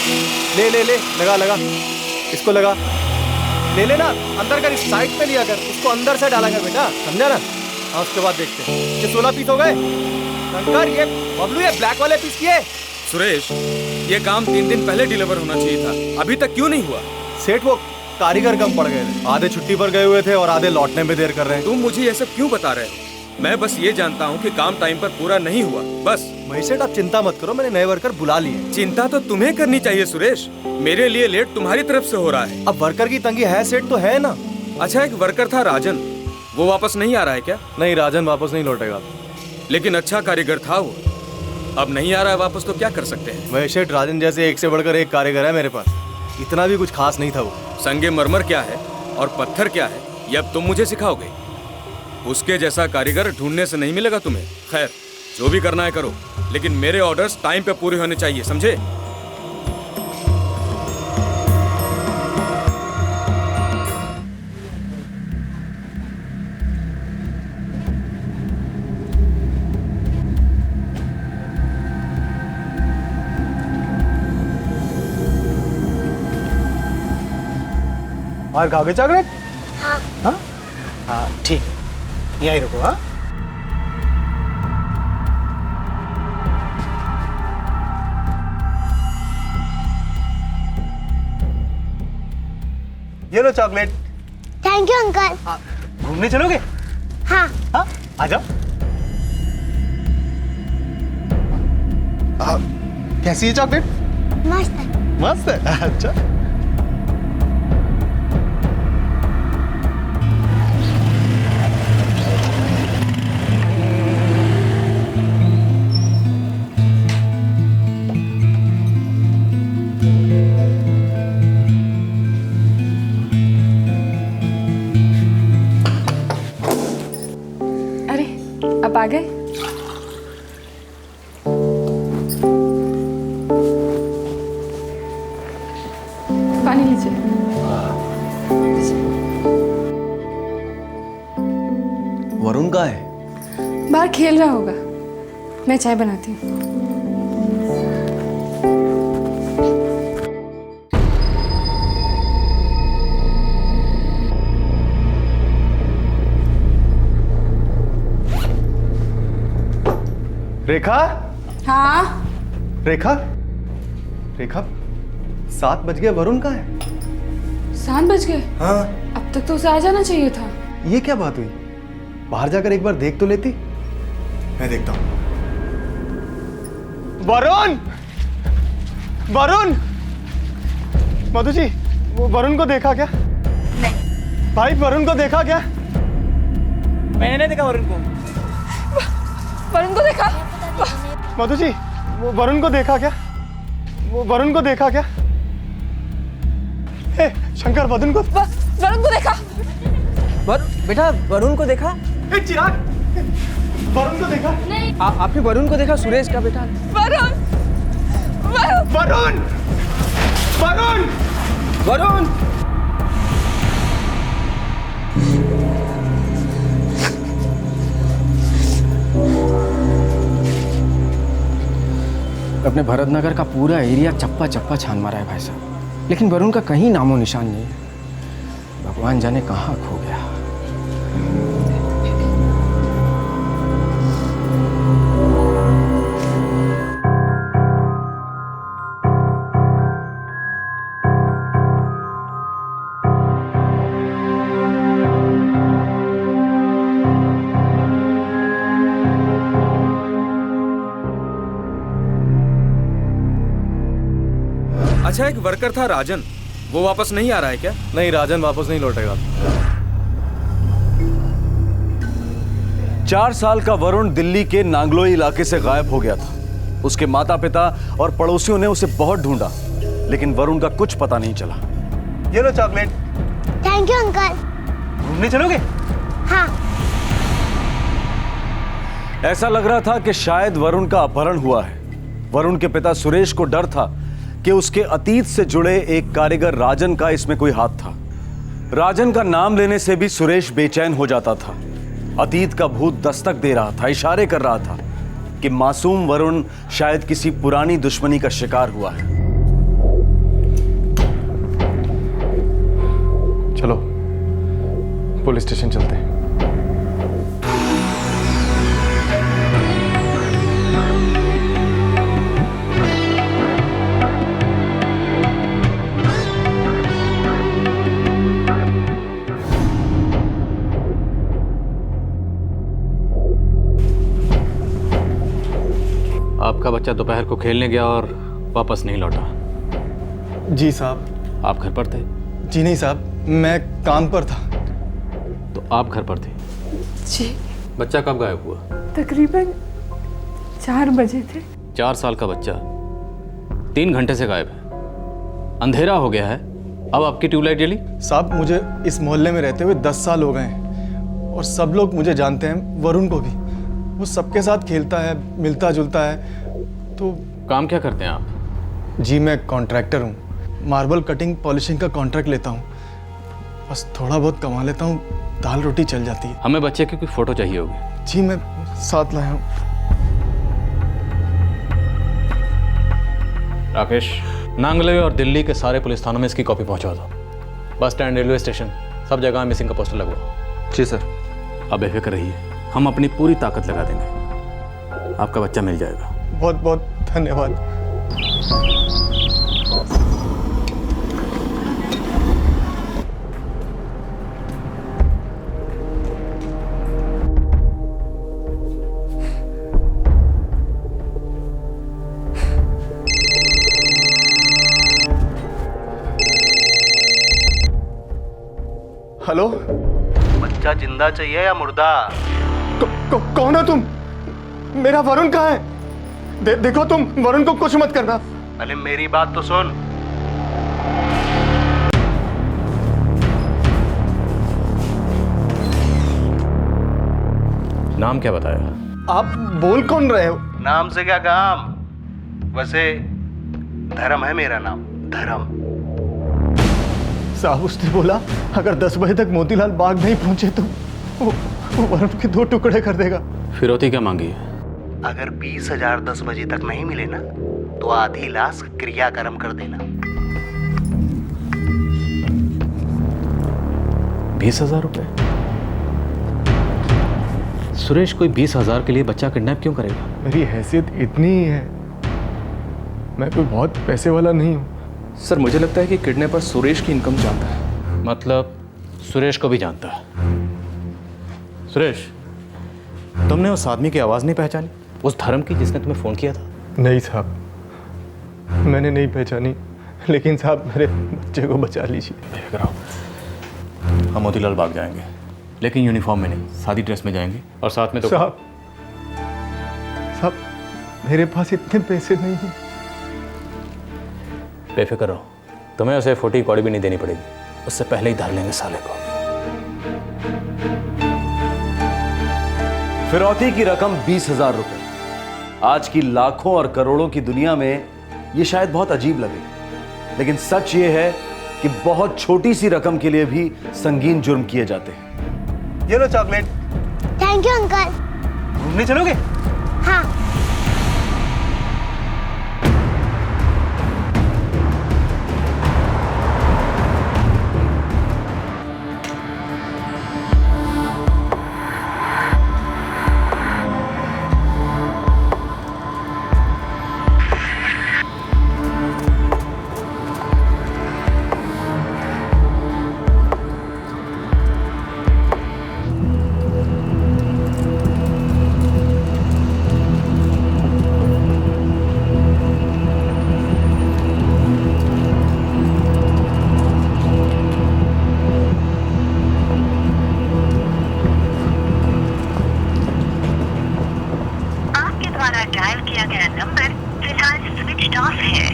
ले ले ले, लगा लगा, इसको लगा, ले लेना, अंदर कर, इस साइड पे लिया कर, उसको अंदर से डाला कर बेटा, समझा ना? हाँ, उसके बाद देखते हैं। ये 16 पीस हो गए। शंकर, ये बबलू, ये ब्लैक वाले पीस किए। सुरेश, ये काम 3 दिन पहले डिलीवर होना चाहिए था, अभी तक क्यों नहीं हुआ? सेठ, वो कारीगर कम पड़ गए थे, आधे छुट्टी पर गए हुए थे और आधे लौटने में देर कर रहे हैं। तुम मुझे ये सब क्यों बता रहे हो? मैं बस ये जानता हूँ कि काम टाइम पर पूरा नहीं हुआ, बस। महेश सेठ, आप चिंता मत करो, मैंने नए वर्कर बुला लिए। चिंता तो तुम्हें करनी चाहिए सुरेश, मेरे लिए लेट तुम्हारी तरफ से हो रहा है। अब वर्कर की तंगी है सेठ, तो है ना। अच्छा, एक वर्कर था राजन, वो वापस नहीं आ रहा है क्या? नहीं, राजन वापस नहीं लौटेगा। लेकिन अच्छा कारीगर था वो, अब नहीं आ रहा है वापस, तो क्या कर सकते हैं? महेश सेठ, राजन जैसे एक से बढ़कर एक कारीगर है मेरे पास, इतना भी कुछ खास नहीं था वो। संगे मरमर क्या है और पत्थर क्या है, ये अब तुम मुझे सिखाओगे? उसके जैसा कारीगर ढूंढने से नहीं मिलेगा तुम्हें। खैर, जो भी करना है करो, लेकिन मेरे ऑर्डर्स टाइम पे पूरे होने चाहिए, समझे? और खाओगे चॉकलेट? हाँ। हाँ हाँ, ठीक, यहीं रुको। हाँ, ये लो चॉकलेट। Thank you uncle. घूमने चलोगे? हाँ। हाँ, आ जाओ। कैसी है चॉकलेट? मस्त है। मस्त है। अच्छा, अरे, अब आ गए? पानी लीजिए। वरुण कहाँ है? बाहर खेल रहा होगा, मैं चाय बनाती हूँ। रेखा, हाँ? रेखा, रेखा, 7 बज गए, वरुण कहाँ है? 7 बज गए? हाँ। अब तक तो उसे आ जाना चाहिए था। ये क्या बात हुई? बाहर जाकर एक बार देख तो लेती। मैं देखता हूँ। वरुण, वरुण, मधु जी, वो वरुण को देखा क्या? नहीं। भाई, वरुण को देखा क्या? मैंने नहीं देखा वरुण को। वरुण को देखा? मधु जी, वो वरुण को देखा क्या? वो वरुण को देखा क्या? ए, शंकर, वरुण को देखा? बेटा, वरुण को देखा? ए, चिराग, वरुण को देखा? नहीं। आपने वरुण को देखा? सुरेश का बेटा। वरुण, वरुण, वरुण, वरुण! अपने भरतनगर का पूरा एरिया चप्पा चप्पा छान मारा है भाई साहब, लेकिन वरुण का कहीं नामो निशान नहीं है। भगवान जाने कहाँ खो गया। अच्छा, एक वर्कर था राजन, वो वापस नहीं आ रहा है क्या? नहीं, राजन वापस नहीं लौटेगा। 4 साल का वरुण दिल्ली के नांगलोई इलाके से गायब हो गया था। उसके माता पिता और पड़ोसियों ने उसे बहुत ढूंढा, लेकिन वरुण का कुछ पता नहीं चला। ये लो चॉकलेट। Thank you uncle. घूमने चलोगे? हाँ। ऐसा लग रहा था कि शायद वरुण का अपहरण हुआ है। वरुण के पिता सुरेश को डर था कि उसके अतीत से जुड़े एक कारीगर राजन का इसमें कोई हाथ था। राजन का नाम लेने से भी सुरेश बेचैन हो जाता था। अतीत का भूत दस्तक दे रहा था, इशारे कर रहा था कि मासूम वरुण शायद किसी पुरानी दुश्मनी का शिकार हुआ है। चलो पुलिस स्टेशन चलते हैं। आपका बच्चा दोपहर को खेलने गया और वापस नहीं लौटा। जी साहब। आप घर पर थे? जी नहीं साहब, मैं काम पर था। तो आप घर पर थे? जी बच्चा कब गायब हुआ? तकरीबन 4 बजे थे। 4 साल का बच्चा 3 घंटे से गायब है। अंधेरा हो गया है, अब आपकी ट्यूबलाइट जली? साहब मुझे इस मोहल्ले में रहते हुए 10 साल हो गए हैं और सब लोग मुझे जानते हैं, वरुण को भी। वो सबके साथ खेलता है, मिलता जुलता है। तो काम क्या करते हैं आप? जी मैं कॉन्ट्रैक्टर हूँ, मार्बल कटिंग पॉलिशिंग का कॉन्ट्रैक्ट लेता हूँ। बस थोड़ा बहुत कमा लेता हूँ, दाल रोटी चल जाती है। हमें बच्चे की कोई फोटो चाहिए होगी। जी मैं साथ लाया हूँ। राकेश, नांगले और दिल्ली के सारे पुलिस थानों में इसकी कॉपी पहुंचा दो। बस स्टैंड, रेलवे स्टेशन, सब जगह मिसिंग का पोस्टर लगवाओ। जी सर। अब बेफिक्र रहिए, हम अपनी पूरी ताकत लगा देंगे, आपका बच्चा मिल जाएगा। बहुत बहुत धन्यवाद। हेलो, बच्चा जिंदा चाहिए या मुर्दा? कौन हो तुम? मेरा वरुण कहाँ है? देखो तुम वरुण को कुछ मत करना। पहले मेरी बात तो सुन। नाम क्या बताया? आप बोल कौन रहे हो? नाम से क्या काम? वैसे धर्म है मेरा नाम, धर्म। साहब उसने बोला अगर 10 बजे तक मोतीलाल बाग नहीं पहुंचे तो वो वरुण के 2 टुकड़े कर देगा। फिरौती क्या मांगी है? अगर 20,000 10 बजे तक नहीं मिले ना तो आधी लाश क्रियाकर्म कर देना। 20,000 रुपए? सुरेश कोई 20,000 के लिए बच्चा किडनैप क्यों करेगा? मेरी हैसियत इतनी ही है, मैं कोई बहुत पैसे वाला नहीं हूँ। सर मुझे लगता है कि किडनैपर सुरेश की इनकम जानता है। मतलब सुरेश को भी जानता है। सुरेश, तुमने उस आदमी की आवाज़ नहीं पहचानी? उस धर्म की जिसने तुम्हें फ़ोन किया था? नहीं साहब, मैंने नहीं पहचानी, लेकिन साहब मेरे बच्चे को बचा लीजिए। हम मोतीलाल बाग जाएंगे, लेकिन यूनिफॉर्म में नहीं, सादी ड्रेस में जाएंगे और साथ में तो साहब मेरे पास इतने पैसे नहीं हैं। बेफिक्र रहो, तुम्हें उसे 40 कौड़ी भी नहीं देनी पड़ेगी, उससे पहले ही धर लेंगे साले को। फिरौती की रकम 20,000 रुपए। आज की लाखों और करोड़ों की दुनिया में यह शायद बहुत अजीब लगे, लेकिन सच ये है कि बहुत छोटी सी रकम के लिए भी संगीन जुर्म किए जाते हैं। ये लो चॉकलेट। Thank you uncle. घूमने चलोगे? हाँ। डायल किया गया नंबर फिलहाल स्विच ऑफ है।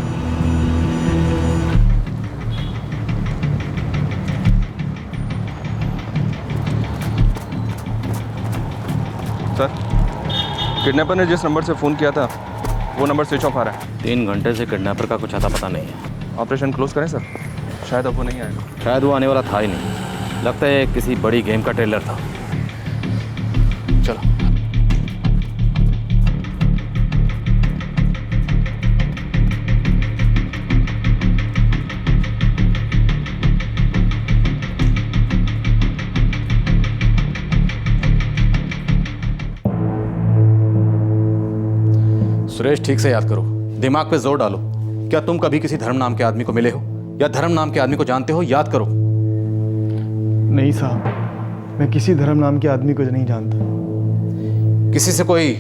सर, किडनैपर ने जिस नंबर से फ़ोन किया था वो नंबर स्विच ऑफ आ रहा है। 3 घंटे से किडनैपर का कुछ आता पता नहीं है। ऑपरेशन क्लोज करें सर? शायद अब वो नहीं आएगा। शायद वो आने वाला था ही नहीं, लगता है किसी बड़ी गेम का ट्रेलर था। चलो। सुरेश, ठीक से याद करो, दिमाग पे जोर डालो। क्या तुम कभी किसी धर्म नाम के आदमी को मिले हो या धर्म नाम के आदमी को जानते हो? याद करो। नहीं साहब, मैं किसी धर्म नाम के आदमी को नहीं जानता। किसी से कोई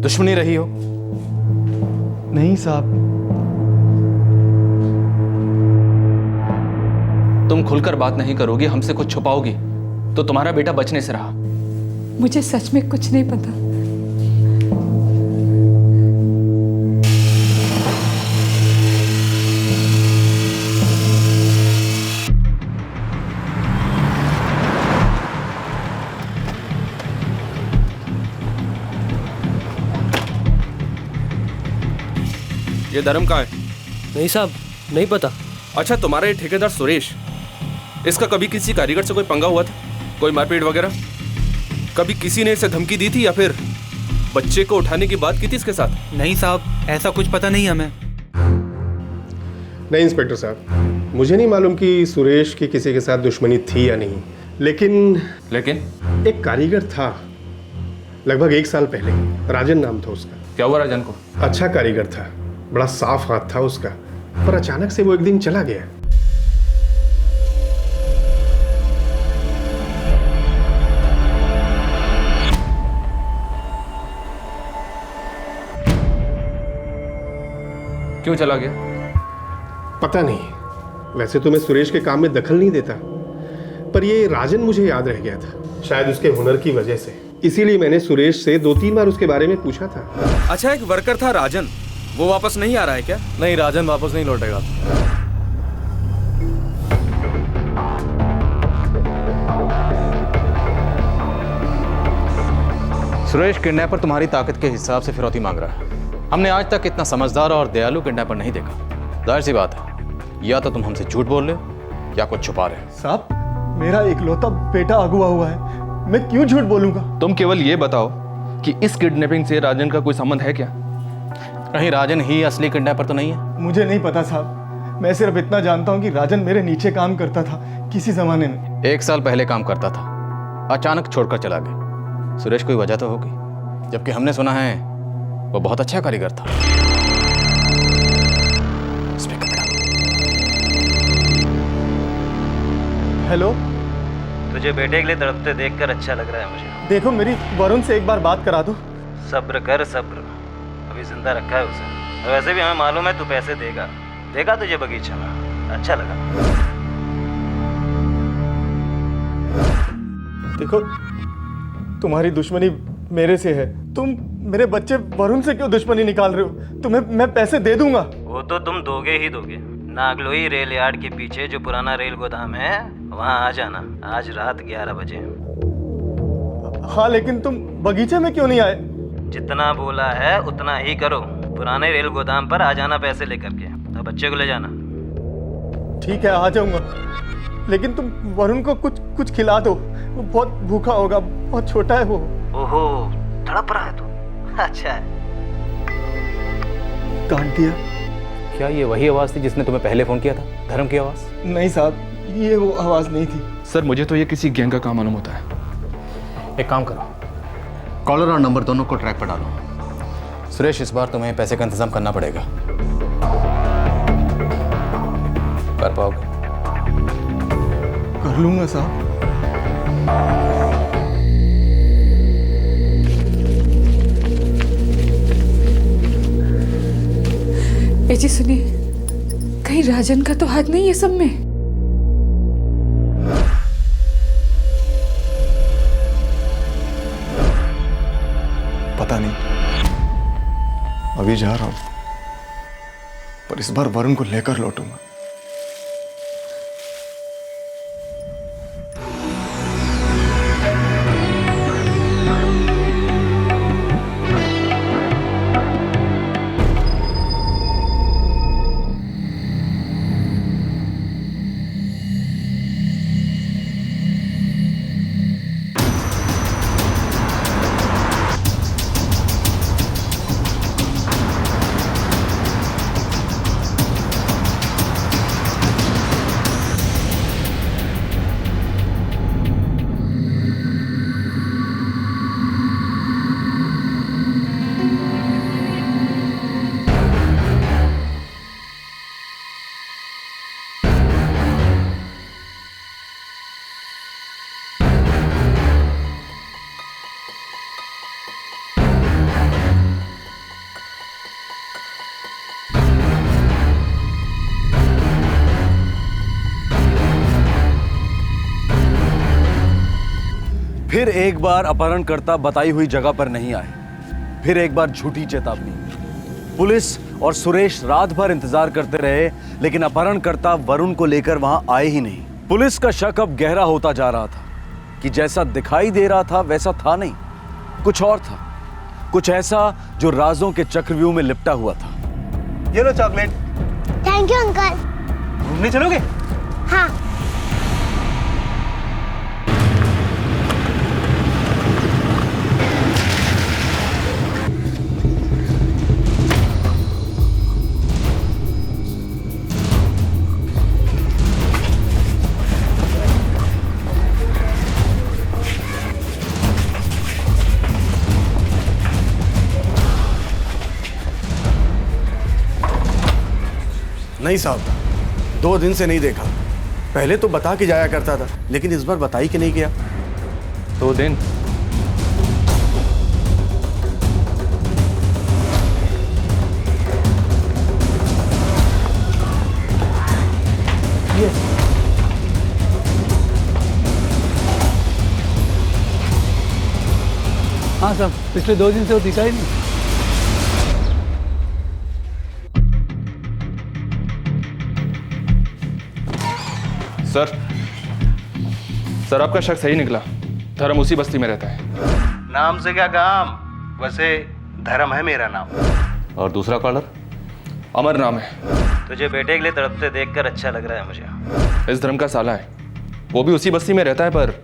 दुश्मनी रही हो? नहीं साहब। तुम खुलकर बात नहीं करोगी, हमसे कुछ छुपाओगी तो तुम्हारा बेटा बचने से रहा। मुझे सच में कुछ नहीं पता। ये धर्म कहाँ है? नहीं साहब, नहीं पता। अच्छा, तुम्हारा ये ठेकेदार सुरेश, इसका कभी किसी कारीगर से कोई पंगा हुआ था? कोई मारपीट वगैरह? कभी किसी ने इसे धमकी दी थी या फिर बच्चे को उठाने की बात की थी इसके साथ? नहीं साहब, ऐसा कुछ पता नहीं हमें। नहीं इंस्पेक्टर साहब, मुझे नहीं मालूम कि सुरेश की किसी के साथ दुश्मनी थी या नहीं, लेकिन एक कारीगर था लगभग 1 साल पहले, राजन नाम था उसका। क्या हुआ राजन को? अच्छा कारीगर था, बड़ा साफ हाथ था उसका, पर अचानक से वो एक दिन चला गया। क्यों चला गया? पता नहीं, वैसे तो मैं सुरेश के काम में दखल नहीं देता, पर ये राजन मुझे याद रह गया था, शायद उसके हुनर की वजह से। इसीलिए मैंने सुरेश से 2-3 बार उसके बारे में पूछा था। अच्छा, एक वर्कर था राजन, वो वापस नहीं आ रहा है क्या? नहीं, राजन वापस नहीं लौटेगा। सुरेश किडनैपर तुम्हारी ताकत के हिसाब से फिरौती मांग रहा है। हमने आज तक इतना समझदार और दयालु किडनैपर नहीं देखा। जाहिर सी बात है, या तो तुम हमसे झूठ बोल रहे हो या कुछ छुपा रहे हो। साहब, मेरा इकलौता बेटा अगवा हुआ है, मैं क्यों झूठ बोलूंगा? तुम केवल ये बताओ कि इस किडनैपिंग से राजन का कोई संबंध है क्या? कहीं राजन ही असली किडनैपर तो नहीं है? मुझे नहीं पता साहब, मैं सिर्फ इतना जानता हूँ कि राजन मेरे नीचे काम करता था किसी जमाने में। 1 साल पहले काम करता था, अचानक छोड़कर चला गया। सुरेश कोई वजह तो होगी, जबकि हमने सुना है वो बहुत अच्छा कारीगर था। हेलो, तुझे बेटे के लिए तड़पते देखकर अच्छा लग रहा है मुझे। देखो मेरी वरुण से एक बार बात करा दो। सब्र कर सब्र, अभी जिंदा रखा है उसे। वैसे भी हमें मालूम है तू पैसे देगा। देखा तुझे बगीचा में, अच्छा लगा। देखो, तुम्हारी दुश्मनी मेरे से है, तुम मेरे बच्चे वरुण से क्यों दुश्मनी निकाल रहे हो? तुम्हें मैं पैसे दे दूंगा। वो तो तुम दोगे ही दोगे। नागलोई रेल यार्ड के पीछे जो पुराना रेल गोदाम है, वहाँ आ जाना आज रात 11 बजे। हाँ, लेकिन तुम बगीचे में क्यों नहीं आए? जितना बोला है उतना ही करो। पुराने रेल गोदाम पर आ जाना पैसे लेकर के, तो बच्चे को ले जाना। ठीक है, आ जाऊंगा, लेकिन तुम वरुण को कुछ खिला दो, वो बहुत भूखा होगा, बहुत छोटा है वो। ओहो, तड़प रहा है तू। अच्छा है। काट दिया। क्या ये वही आवाज थी जिसने तुम्हें पहले फोन किया था? धर्म की आवाज? नहीं साहब, ये वो आवाज नहीं थी। सर, मुझे तो ये किसी गैंग का काम मालूम होता है। एक काम करो, कॉलर और नंबर दोनों को ट्रैक पर डालो। सुरेश, इस बार तुम्हें पैसे का इंतजाम करना पड़ेगा। कर पाओगे? कर लूंगा साहब। जी सुनिए, कहीं राजन का तो हाथ नहीं है सब में? पता नहीं, अभी जा रहा हूं, पर इस बार वरुण को लेकर लौटूंगा। फिर एक बार अपहरणकर्ता बताई हुई जगह पर नहीं आए। फिर एक बार झूठी चेतावनी। पुलिस और सुरेश रात भर इंतजार करते रहे, लेकिन अपहरणकर्ता वरुण को लेकर वहां आए ही नहीं। पुलिस का शक अब गहरा होता जा रहा था कि जैसा दिखाई दे रहा था वैसा था नहीं, कुछ और था, कुछ ऐसा जो राजों के चक्रव्यूह में लिपटा हुआ था। ये लो चॉकलेट। Thank you uncle. घूमने चलोगे? हाँ। नहीं साहब, 2 दिन से नहीं देखा। पहले तो बता के जाया करता था, लेकिन इस बार बता ही के नहीं गया। 2 दिन? हाँ साहब, पिछले 2 दिन से वो दिखा ही नहीं। सर आपका शक सही निकला। धर्म उसी बस्ती में रहता है। नाम से क्या काम, वैसे धर्म है मेरा नाम। और दूसरा कॉलर? अमर नाम है। तुझे बेटे के लिए तड़पते देखकर अच्छा लग रहा है मुझे। इस धर्म का साला है, वो भी उसी बस्ती में रहता है पर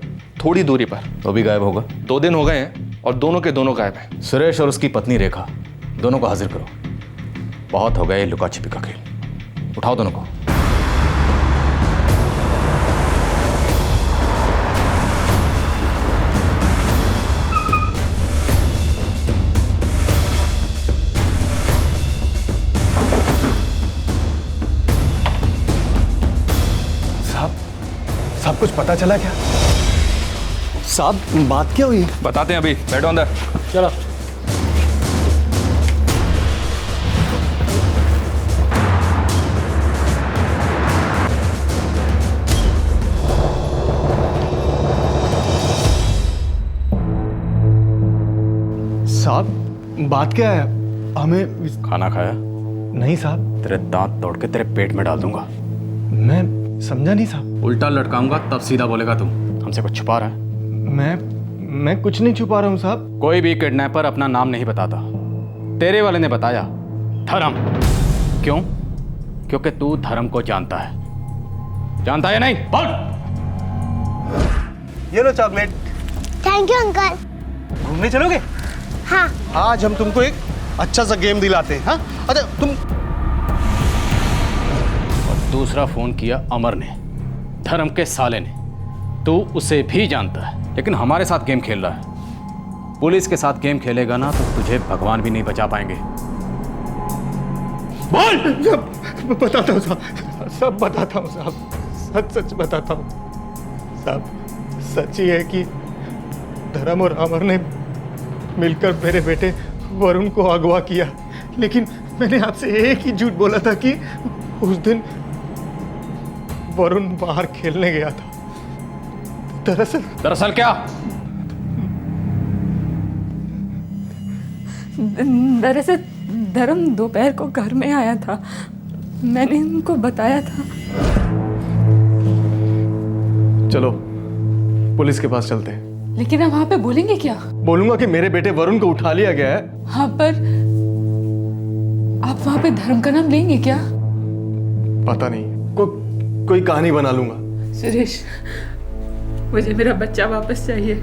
थोड़ी दूरी पर। तो भी गायब होगा। 2 दिन हो गए हैं और दोनों के दोनों गायब हैं। सुरेश और उसकी पत्नी रेखा, दोनों को हाजिर करो। बहुत हो गया ये लुका छिपी का खेल। उठाओ दोनों को। सब कुछ पता चला क्या? साहब बात क्या हुई? बताते हैं अभी, बैठो अंदर। चलो। साहब बात क्या है? हमें खाना खाया? नहीं साहब। तेरे दांत तोड़ के तेरे पेट में डाल दूंगा। मैं समझा नहीं साहब। उल्टा लटकाऊंगा तब सीधा बोलेगा तुम। हमसे कुछ छुपा रहा है? मैं कुछ नहीं छुपा रहा हूँ साहब। कोई भी किडनैपर अपना नाम नहीं बताता। तेरे वाले ने बताया, धर्म। क्यों? क्योंकि तू धर्म को जानता है। जानता है नहीं? बोल। ये लो चॉकलेट। Thank you uncle. घूमने चलोगे? हाँ। आज हम तुमको एक अच्छा सा गेम दिलाते हैं। हाँ, अच्छा तुम। दूसरा फोन किया अमर ने, धर्म के साले ने। तू उसे भी जानता है, लेकिन हमारे साथ गेम खेल रहा है। पुलिस के साथ गेम खेलेगा ना तो तुझे भगवान भी नहीं बचा पाएंगे। बोल। सब बताता हूँ साहब, सब बताता हूँ साहब, सच सच बताता हूँ साहब। सच ही है कि धर्म और अमर ने मिलकर मेरे बेटे वरुण को अगवा किया, लेकिन मैंने आपसे एक ही झूठ बोला था कि उस दिन वरुण बाहर खेलने गया था। दरअसल क्या? दरअसल धर्म दोपहर को घर में आया था, मैंने उनको बताया था। चलो पुलिस के पास चलते हैं। लेकिन आप वहां पे बोलेंगे क्या? बोलूंगा कि मेरे बेटे वरुण को उठा लिया गया है। हाँ, पर आप वहां पे धर्म का नाम लेंगे क्या? पता नहीं, कोई कहानी बना लूंगा। सुरेश, मुझे मेरा बच्चा वापस चाहिए।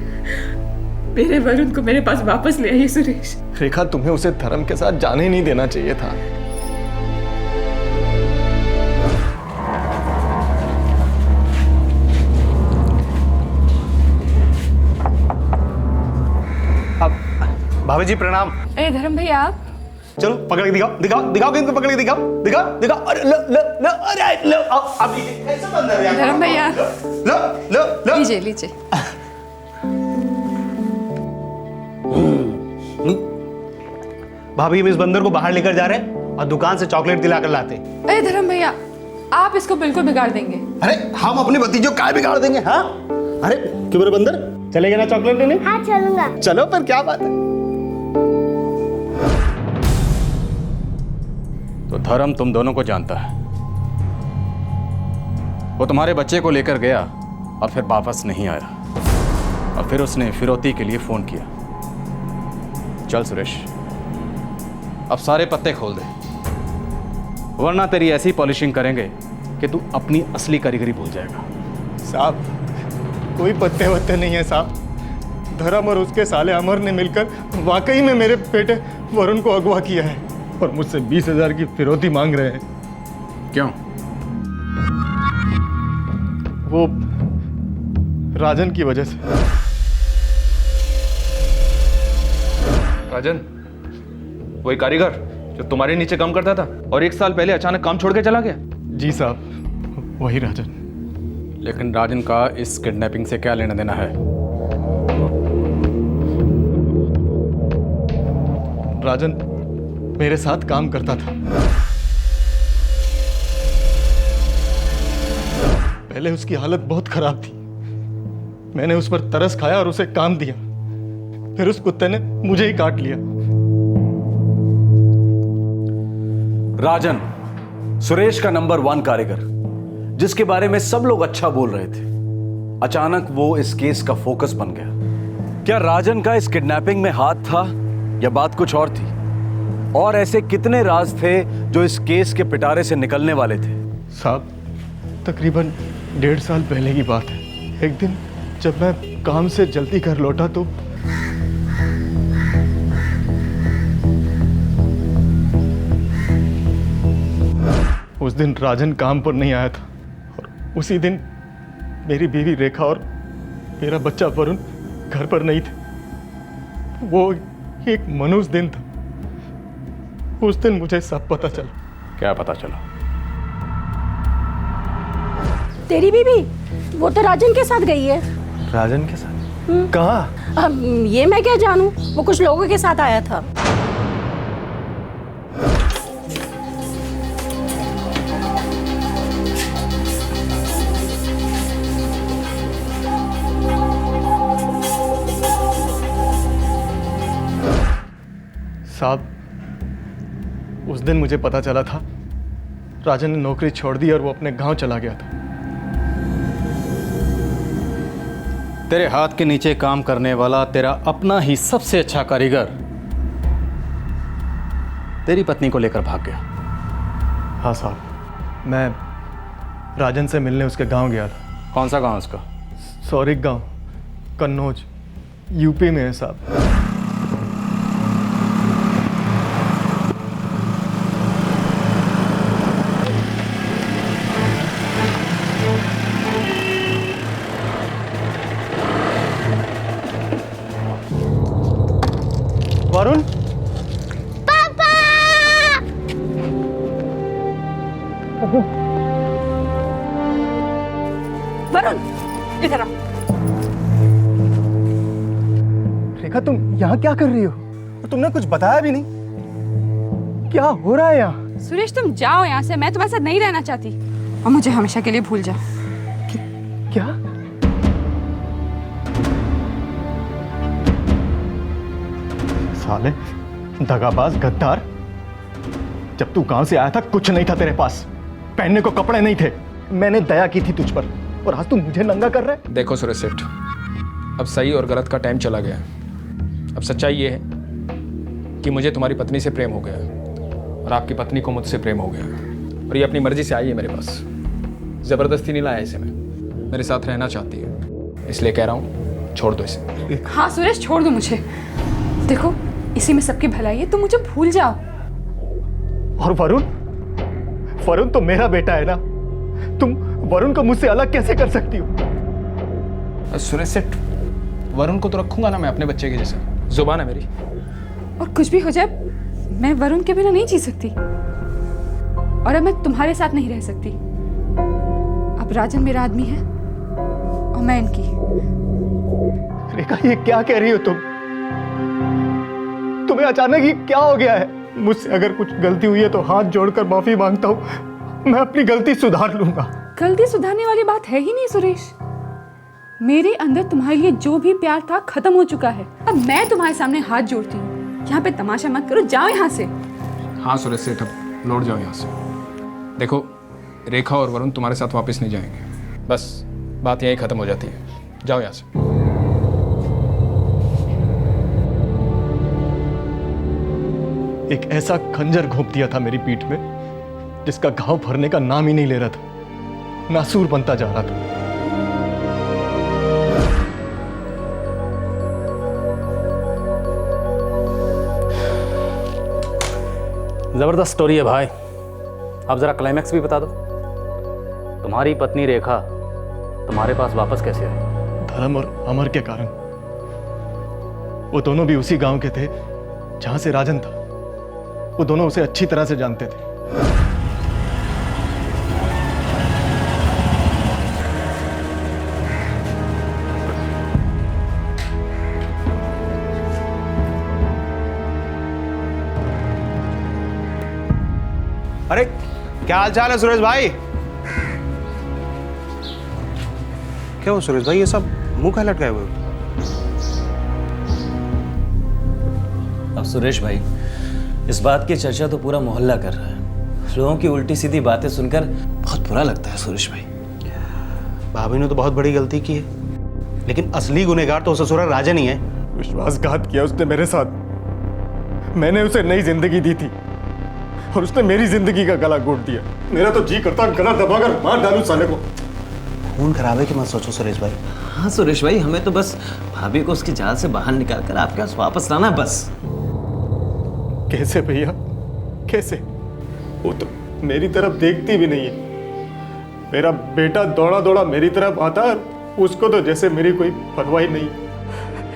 मेरे वरुण को मेरे पास वापस ले आइए सुरेश। रेखा, तुम्हें उसे धर्म के साथ जाने नहीं देना चाहिए था। अब भाभी जी प्रणाम। अरे धर्म भैया, आप चलो पकड़ के दिखाओ, दिखाओ दिखाओ, किनको पकड़ के दिखाओ, दिखाओ दिखाओ। अरे लो लो लो, अरे लो, अब कैसे बंद है यार? धर्म भैया, लो लो लो, लीजिए लीजिए। भाभी हम इस बंदर को बाहर लेकर जा रहे हैं और दुकान से चॉकलेट दिलाकर लाते। अरे धर्म भैया, आप इसको बिल्कुल बिगाड़ देंगे। अरे हम अपने भतीजों का बिगाड़ देंगे? हाँ, अरे क्यों मेरे बंदर, चलेगा ना चॉकलेट लेने? हाँ चलूंगा। चलो पर क्या बात है। तो धर्म तुम दोनों को जानता है। वो तुम्हारे बच्चे को लेकर गया और फिर वापस नहीं आया, और फिर उसने फिरौती के लिए फोन किया। चल सुरेश, अब सारे पत्ते खोल दे, वरना तेरी ऐसी पॉलिशिंग करेंगे कि तू अपनी असली कारीगरी भूल जाएगा। साहब कोई पत्ते वत्ते नहीं है साहब। धर्म और उसके साले अमर ने मिलकर वाकई में मेरे बेटे वरुण को अगवा किया है और मुझसे 20,000 की फिरौती मांग रहे हैं। क्यों? वो राजन की वजह से। राजन, वही कारीगर जो तुम्हारे नीचे काम करता था और 1 साल पहले अचानक काम छोड़ के चला गया? जी साहब, वही राजन। लेकिन राजन का इस किडनैपिंग से क्या लेना देना है? राजन मेरे साथ काम करता था। पहले उसकी हालत बहुत खराब थी। मैंने उस पर तरस खाया और उसे काम दिया। फिर उस कुत्ते ने मुझे ही काट लिया। राजन, सुरेश का नंबर 1 कारीगर, जिसके बारे में सब लोग अच्छा बोल रहे थे, अचानक वो इस केस का फोकस बन गया। क्या राजन का इस किडनैपिंग में हाथ था या बात कुछ और थी? और ऐसे कितने राज थे जो इस केस के पिटारे से निकलने वाले थे? साहब तकरीबन 1.5 साल पहले की बात है। एक दिन जब मैं काम से जल्दी घर लौटा तो उस दिन राजन काम पर नहीं आया था और उसी दिन मेरी बीवी रेखा और मेरा बच्चा वरुण घर पर नहीं थे। वो एक मनुष्य दिन था। उस दिन मुझे सब पता चला। क्या पता चला? तेरी बीवी वो तो राजन के साथ गई है। राजन के साथ? कहाँ? ये मैं क्या जानूं, वो कुछ लोगों के साथ आया था। साहब उस दिन मुझे पता चला था राजन ने नौकरी छोड़ दी और वो अपने गांव चला गया था। तेरे हाथ के नीचे काम करने वाला तेरा अपना ही सबसे अच्छा कारीगर तेरी पत्नी को लेकर भाग गया। हाँ साहब, मैं राजन से मिलने उसके गांव गया था। कौन सा गांव उसका? सौरिक गांव, कन्नौज, यूपी में है साहब। वरुण, पापा! वरुण इधर आओ। रेखा तुम यहाँ क्या कर रही हो? और तुमने कुछ बताया भी नहीं। क्या हो रहा है यहाँ? सुरेश तुम जाओ यहाँ से, मैं तुम्हारे साथ नहीं रहना चाहती और मुझे हमेशा के लिए भूल जाओ। क्या? साले दगाबाज गद्दार, जब तू गांव से आया था कुछ नहीं था तेरे पास, पहनने को कपड़े नहीं थे। मैंने दया की थी तुझ पर और आज तू मुझे नंगा कर रहा है। देखो सुरेश सेठ, अब सही और गलत का टाइम चला गया। अब सच्चाई ये है कि मुझे तुम्हारी पत्नी से प्रेम हो गया और आपकी पत्नी को मुझसे प्रेम हो गया और ये अपनी मर्जी से आई है मेरे पास। ज़बरदस्ती नहीं लाया इसे, मैं मेरे साथ रहना चाहती है, इसलिए कह रहा हूँ छोड़ दो इसे। हाँ सुरेश छोड़ दो मुझे। देखो इसी में सबकी भलाई है, तुम मुझे भूल जाओ। और वरुण, वरुण तो मेरा बेटा है ना, तुम वरुण को मुझसे अलग कैसे कर सकती हो? सुरेश सेठ, वरुण को तो रखूंगा ना मैं अपने बच्चे के जैसा, जुबान है मेरी। और कुछ भी हो जाए, मैं वरुण के बिना नहीं जी सकती और अब मैं तुम्हारे साथ नहीं रह सकती। अब राजन मेरा आदमी है और मैं इनकी। रेखा ये क्या कह रही हो तुम? तुम्हें अचानक ही क्या हो गया है? मुझसे अगर कुछ गलती हुई है तो हाथ जोड़कर माफी मांगता हूँ, मैं अपनी गलती सुधार लूंगा। गलती सुधारने वाली बात है ही नहीं सुरेश। मेरे अंदर तुम्हारे लिए जो भी प्यार था खत्म हो चुका है। अब मैं तुम्हारे सामने हाथ जोड़ती हूँ, यहाँ पे तमाशा मत करो, जाओ यहाँ से। हाँ सुरेश सेठ, अब लौट जाओ यहाँ से। देखो, रेखा और वरुण तुम्हारे साथ वापस नहीं जाएंगे, बस बात यहीं ख़त्म हो जाती है। जाओ यहाँ से। एक ऐसा खंजर घोंप दिया था मेरी पीठ में जिसका घाव भरने का नाम ही नहीं ले रहा था, नासूर बनता जा रहा था। जबरदस्त स्टोरी है भाई। अब जरा क्लाइमैक्स भी बता दो। तुम्हारी पत्नी रेखा तुम्हारे पास वापस कैसे आई? धर्म और अमर के कारण। वो दोनों भी उसी गांव के थे जहां से राजन था। वो दोनों उसे अच्छी तरह से जानते थे। अरे क्या हाल चाल है सुरेश भाई? क्यों सुरेश भाई, ये सब मुंह का लटकाए हुए? अब सुरेश भाई, इस बात की चर्चा तो पूरा मोहल्ला कर रहा है। लोगों की उल्टी सीधी बातें सुनकर बहुत बुरा लगता है सुरेश भाई। भाभी ने तो बहुत बड़ी गलती की है, लेकिन असली गुनहगार तो ससुरा राजन ही है। विश्वासघात किया उसने मेरे साथ। मैंने उसे नई जिंदगी दी थी और उसने मेरी जिंदगी का गला घोट दिया। मेरा तो जी करता गला दबाकर मार डालूं साले को। खून खराबे की मत सोचो सुरेश भाई। हाँ सुरेश भाई, हमें तो बस भाभी को उसकी जाल से बाहर निकाल कर आपके पास वापस लाना बस। कैसे भैया, कैसे? वो तो मेरी तरफ देखती भी नहीं है। मेरा बेटा दौड़ा दौड़ा मेरी तरफ आता है, उसको तो जैसे मेरी कोई परवाह ही नहीं।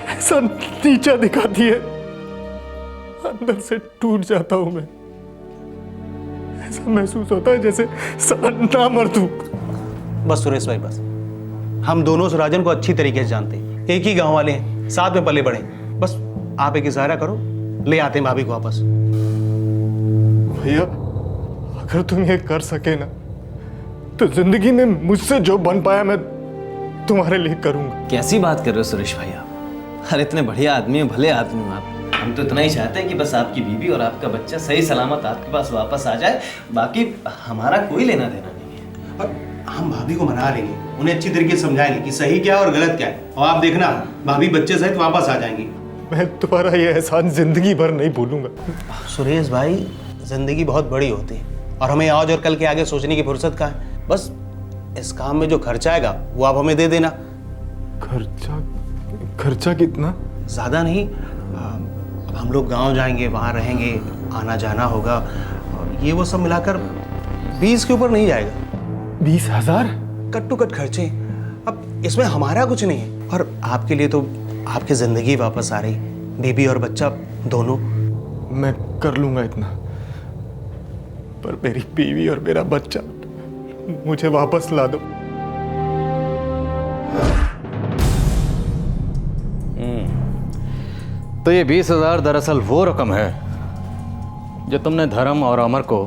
ऐसा नीचा दिखाती है, अंदर से टूट जाता हूं मैं। ऐसा महसूस होता है जैसे साला ना मर दूं। बस सुरेश भाई बस, हम दोनों उस राजन को अच्छी तरीके से जानते हैं, एक ही गांव वाले हैं, साथ में पले बड़े। बस आप एक इशारा करो, ले आते हैं भाभी को वापस। भैया अगर तुम ये कर सके ना, तो जिंदगी में मुझसे जो बन पाया मैं तुम्हारे लिए करूंगा। कैसी बात कर रहे हो सुरेश भाई आप? अरे इतने बढ़िया आदमी हैं, भले आदमी हो आप। हम तो इतना ही चाहते हैं कि बस आपकी बीवी और आपका बच्चा सही सलामत आपके पास वापस आ जाए। बाकी हमारा कोई लेना देना नहीं है। और हम भाभी को मना लेंगे, उन्हें अच्छी तरीके से समझाएंगे कि सही क्या है और गलत क्या है, और आप देखना भाभी बच्चे सहित वापस आ जाएंगी। मैं तुम्हारा ये एहसान जिंदगी भर नहीं भूलूंगा। सुरेश भाई, जिंदगी बहुत बड़ी होती है और हमें आज और कल के आगे सोचने की फुर्सत कहाँ है। बस इस काम में जो खर्चा आएगा वो आप हमें दे देना। खर्चा कितना? ज्यादा नहीं। अब हम लोग गांव जाएंगे, वहां रहेंगे, आना जाना होगा, और ये वो सब मिलाकर 20 के ऊपर नहीं जाएगा। 20,000? कट टू कट खर्चे। अब इसमें हमारा कुछ नहीं है, और आपके लिए तो आपकी जिंदगी वापस आ रही, बेबी और बच्चा दोनों। मैं कर लूंगा इतना, पर मेरी बीवी और मेरा बच्चा मुझे वापस ला दो। तो ये 20,000 दरअसल वो रकम है जो तुमने धर्म और अमर को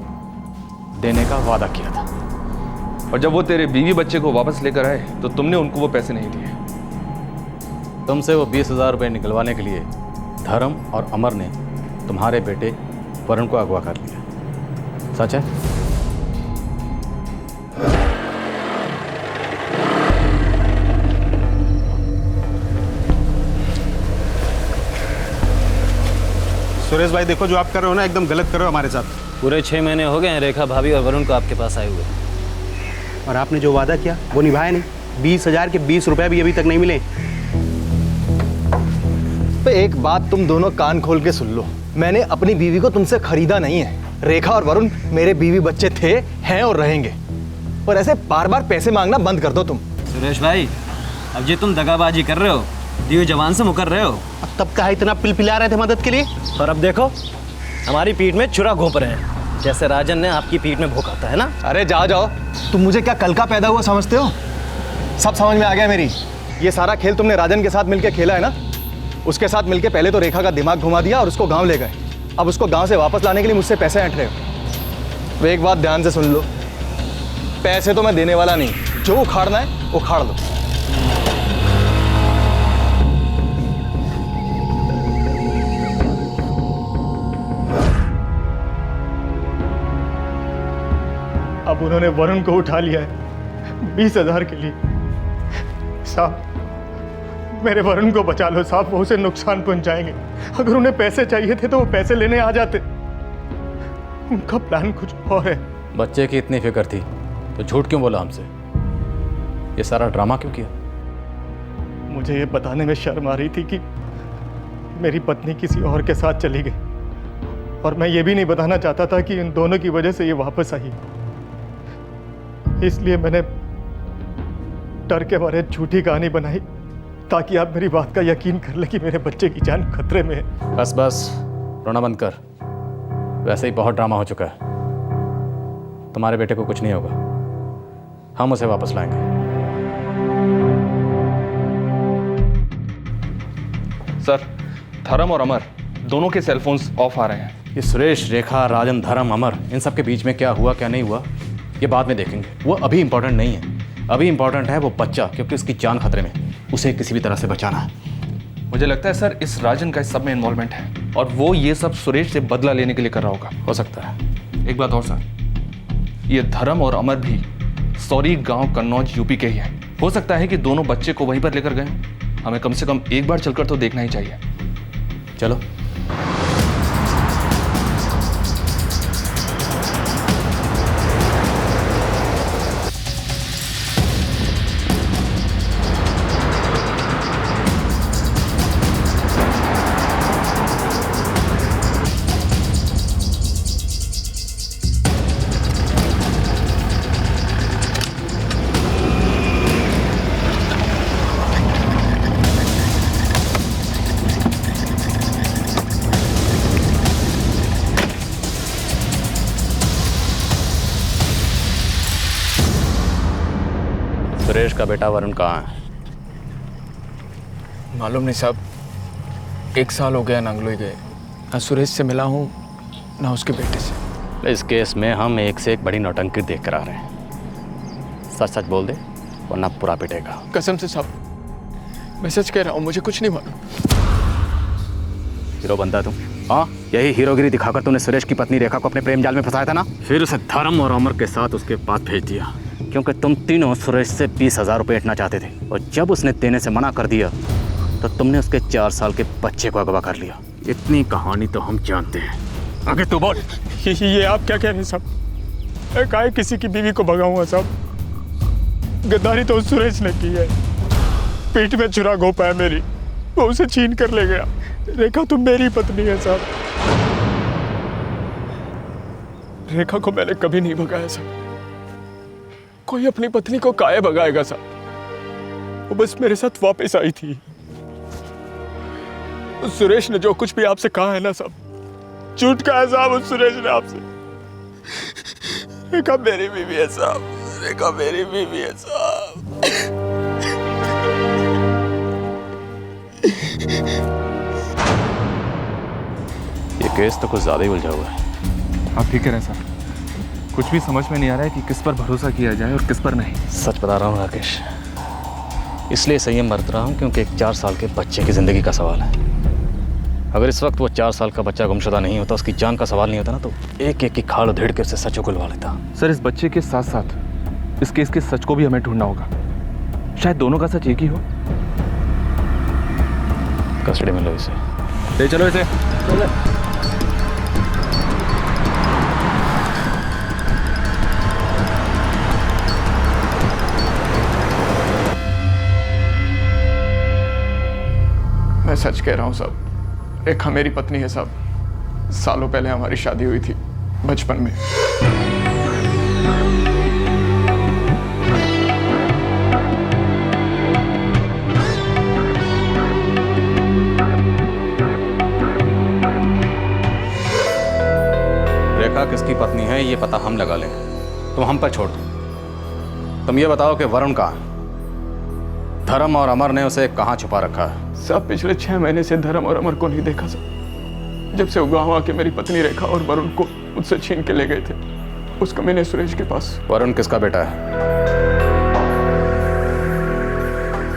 देने का वादा किया था। और जब वो तेरे बीवी बच्चे को वापस लेकर आए तो तुमने उनको वो पैसे नहीं दिए। तुमसे वो 20,000 रुपये निकलवाने के लिए धर्म और अमर ने तुम्हारे बेटे वरुण को अगवा कर लिया। सच है? सुरेश भाई देखो, जो आप कर रहे हो ना एकदम गलत कर रहे हो हमारे साथ। पूरे 6 महीने हो गए हैं रेखा भाभी और वरुण को आपके पास आए हुए, और आपने जो वादा किया वो निभाया नहीं। 20,000 के 20 रुपए भी अभी तक नहीं मिले। तो एक बात तुम दोनों कान खोल के सुन लो, मैंने अपनी बीवी को तुमसे खरीदा नहीं है। रेखा और वरुण मेरे बीवी बच्चे थे, हैं और रहेंगे। और ऐसे बार बार पैसे मांगना बंद कर दो तुम। सुरेश भाई, अब ये तुम दगाबाजी कर रहे हो, दियो जवान से मुकर रहे हो। अब तब कहा इतना पिलपिला रहे थे मदद के लिए, और अब देखो हमारी पीठ में छुरा घोंप रहे हैं, जैसे राजन ने आपकी पीठ में भोंका है ना। अरे जाओ जाओ, तुम मुझे क्या कल का पैदा हुआ समझते हो? सब समझ में आ गया मेरी। ये सारा खेल तुमने राजन के साथ मिलकर खेला है ना। उसके साथ मिलकर पहले तो रेखा का दिमाग घुमा दिया और उसको गांव ले गए। अब उसको गांव से वापस लाने के लिए मुझसे पैसे ऐंठ रहे हो। तो एक बात ध्यान से सुन लो, पैसे तो मैं देने वाला नहीं, जो उखाड़ना है उखाड़ दो। अब उन्होंने वरुण को उठा लिया है 20,000 के लिए। साहब मेरे वरुण को बचा लो साहब, वो उसे नुकसान पहुंचाएंगे। अगर उन्हें पैसे चाहिए थे तो वो पैसे लेने आ जाते। उनका प्लान कुछ और है। बच्चे की इतनी फिक्र थी तो झूठ क्यों बोला हमसे? ये सारा ड्रामा क्यों किया? मुझे ये बताने में शर्म आ रही थी कि मेरी पत्नी किसी और के साथ चली गई, और मैं ये भी नहीं बताना चाहता था कि इन दोनों की वजह से ये वापस आई। इसलिए मैंने डर के मारे झूठी कहानी बनाई ताकि आप मेरी बात का यकीन कर ले कि मेरे बच्चे की जान खतरे में है। बस बस रोना बंद कर। वैसे ही बहुत ड्रामा हो चुका है। तुम्हारे बेटे को कुछ नहीं होगा, हम उसे वापस लाएंगे। सर, धर्म और अमर दोनों के सेलफोन्स ऑफ आ रहे हैं। ये सुरेश, रेखा, राजन, धर्म, अमर, इन सब के बीच में क्या हुआ क्या नहीं हुआ ये बाद में देखेंगे। वो अभी इंपॉर्टेंट नहीं है। अभी इंपॉर्टेंट है वो बच्चा, क्योंकि उसकी जान खतरे में। उसे किसी भी तरह से बचाना है। मुझे लगता है सर इस राजन का इस सब में इन्वॉल्वमेंट है और वो ये सब सुरेश से बदला लेने के लिए कर रहा होगा। हो सकता है। एक बात और सर, ये धर्म और अमर भी सौरी गांव कन्नौज यूपी के ही हैं। हो सकता है कि दोनों बच्चे को वहीं पर लेकर गए। हमें कम से कम एक बार चलकर तो देखना ही चाहिए। चलो। सुरेश का बेटा वरुण कहाँ है? मालूम नहीं साहब, 1 साल हो गया नांगलोई गए। ना सुरेश से मिला हूँ ना उसके बेटे से। इस केस में हम एक से एक बड़ी नौटंकी देख कर आ रहे हैं। सच सच बोल दे वरना पूरा पिटेगा। कसम से साहब, मैं सच कह रहा हूँ, मुझे कुछ नहीं मालूम। हीरो बनता है तुम? हाँ, यही हीरोगिरी दिखाकर तूने सुरेश की पत्नी रेखा को अपने प्रेम जाल में फंसाया था ना। फिर उसे धर्म और अमर के साथ उसके पास भेज दिया, क्योंकि तुम तीनों सुरेश से 20,000 रुपये ऐंठना चाहते थे। और जब उसने देने से मना कर दिया तो तुमने उसके 4 साल के बच्चे को अगवा कर लिया। इतनी कहानी तो हम जानते हैं, आगे तू बोल। ये आप क्या कह रहे हैं साहब? मैं काहे किसी की बीवी को भगाऊंगा साहब? गद्दारी तो सुरेश ने की है। पेट में चुरा घोपा है मेरी, वो उसे छीन कर ले गया। रेखा तो मेरी पत्नी है साहब। रेखा को मैंने कभी नहीं भगाया साहब। कोई अपनी पत्नी को काहे भगाएगा साहब? वो बस मेरे साथ वापस आई थी। उस सुरेश ने जो कुछ भी आपसे कहा है ना साहब, झूठ कहा है साहब उस सुरेश ने आपसे। रेखा मेरी बीवी है साहब, रेखा मेरी बीवी है साहब। ये केस तो कुछ ज़्यादा ही उलझा हुआ है। आप ठीक कह रहे हैं सर, कुछ भी समझ में नहीं आ रहा है कि किस पर भरोसा किया जाए और किस पर नहीं। सच बता रहा हूँ राकेश, इसलिए संयम बरत रहा हूँ क्योंकि एक 4 साल के बच्चे की ज़िंदगी का सवाल है। अगर इस वक्त वो 4 साल का बच्चा गुमशुदा नहीं होता, उसकी जान का सवाल नहीं होता ना, तो एक एक की खाल उधेड़ के उसे सच उगलवा लेता। सर, इस बच्चे के साथ साथ इस केस के सच को भी हमें ढूंढना होगा। शायद दोनों का सच एक ही हो। कस्टडी में लो इसे। ले चलो इसे। मैं सच कह रहा हूँ साहब, रेखा मेरी पत्नी है साहब। सालों पहले हमारी शादी हुई थी, बचपन में। रेखा किसकी पत्नी है ये पता हम लगा लेंगे, तुम हम पर छोड़ दो। तुम ये बताओ कि वरुण कहाँ है? धर्म और अमर ने उसे कहाँ छुपा रखा है? साहब, पिछले 6 महीने से धर्म और अमर को नहीं देखा साहब। जब से वो गाँव आके मेरी पत्नी रेखा और वरुण को मुझसे छीन के ले गए थे उस कमीने सुरेश के पास। वरुण किसका बेटा है?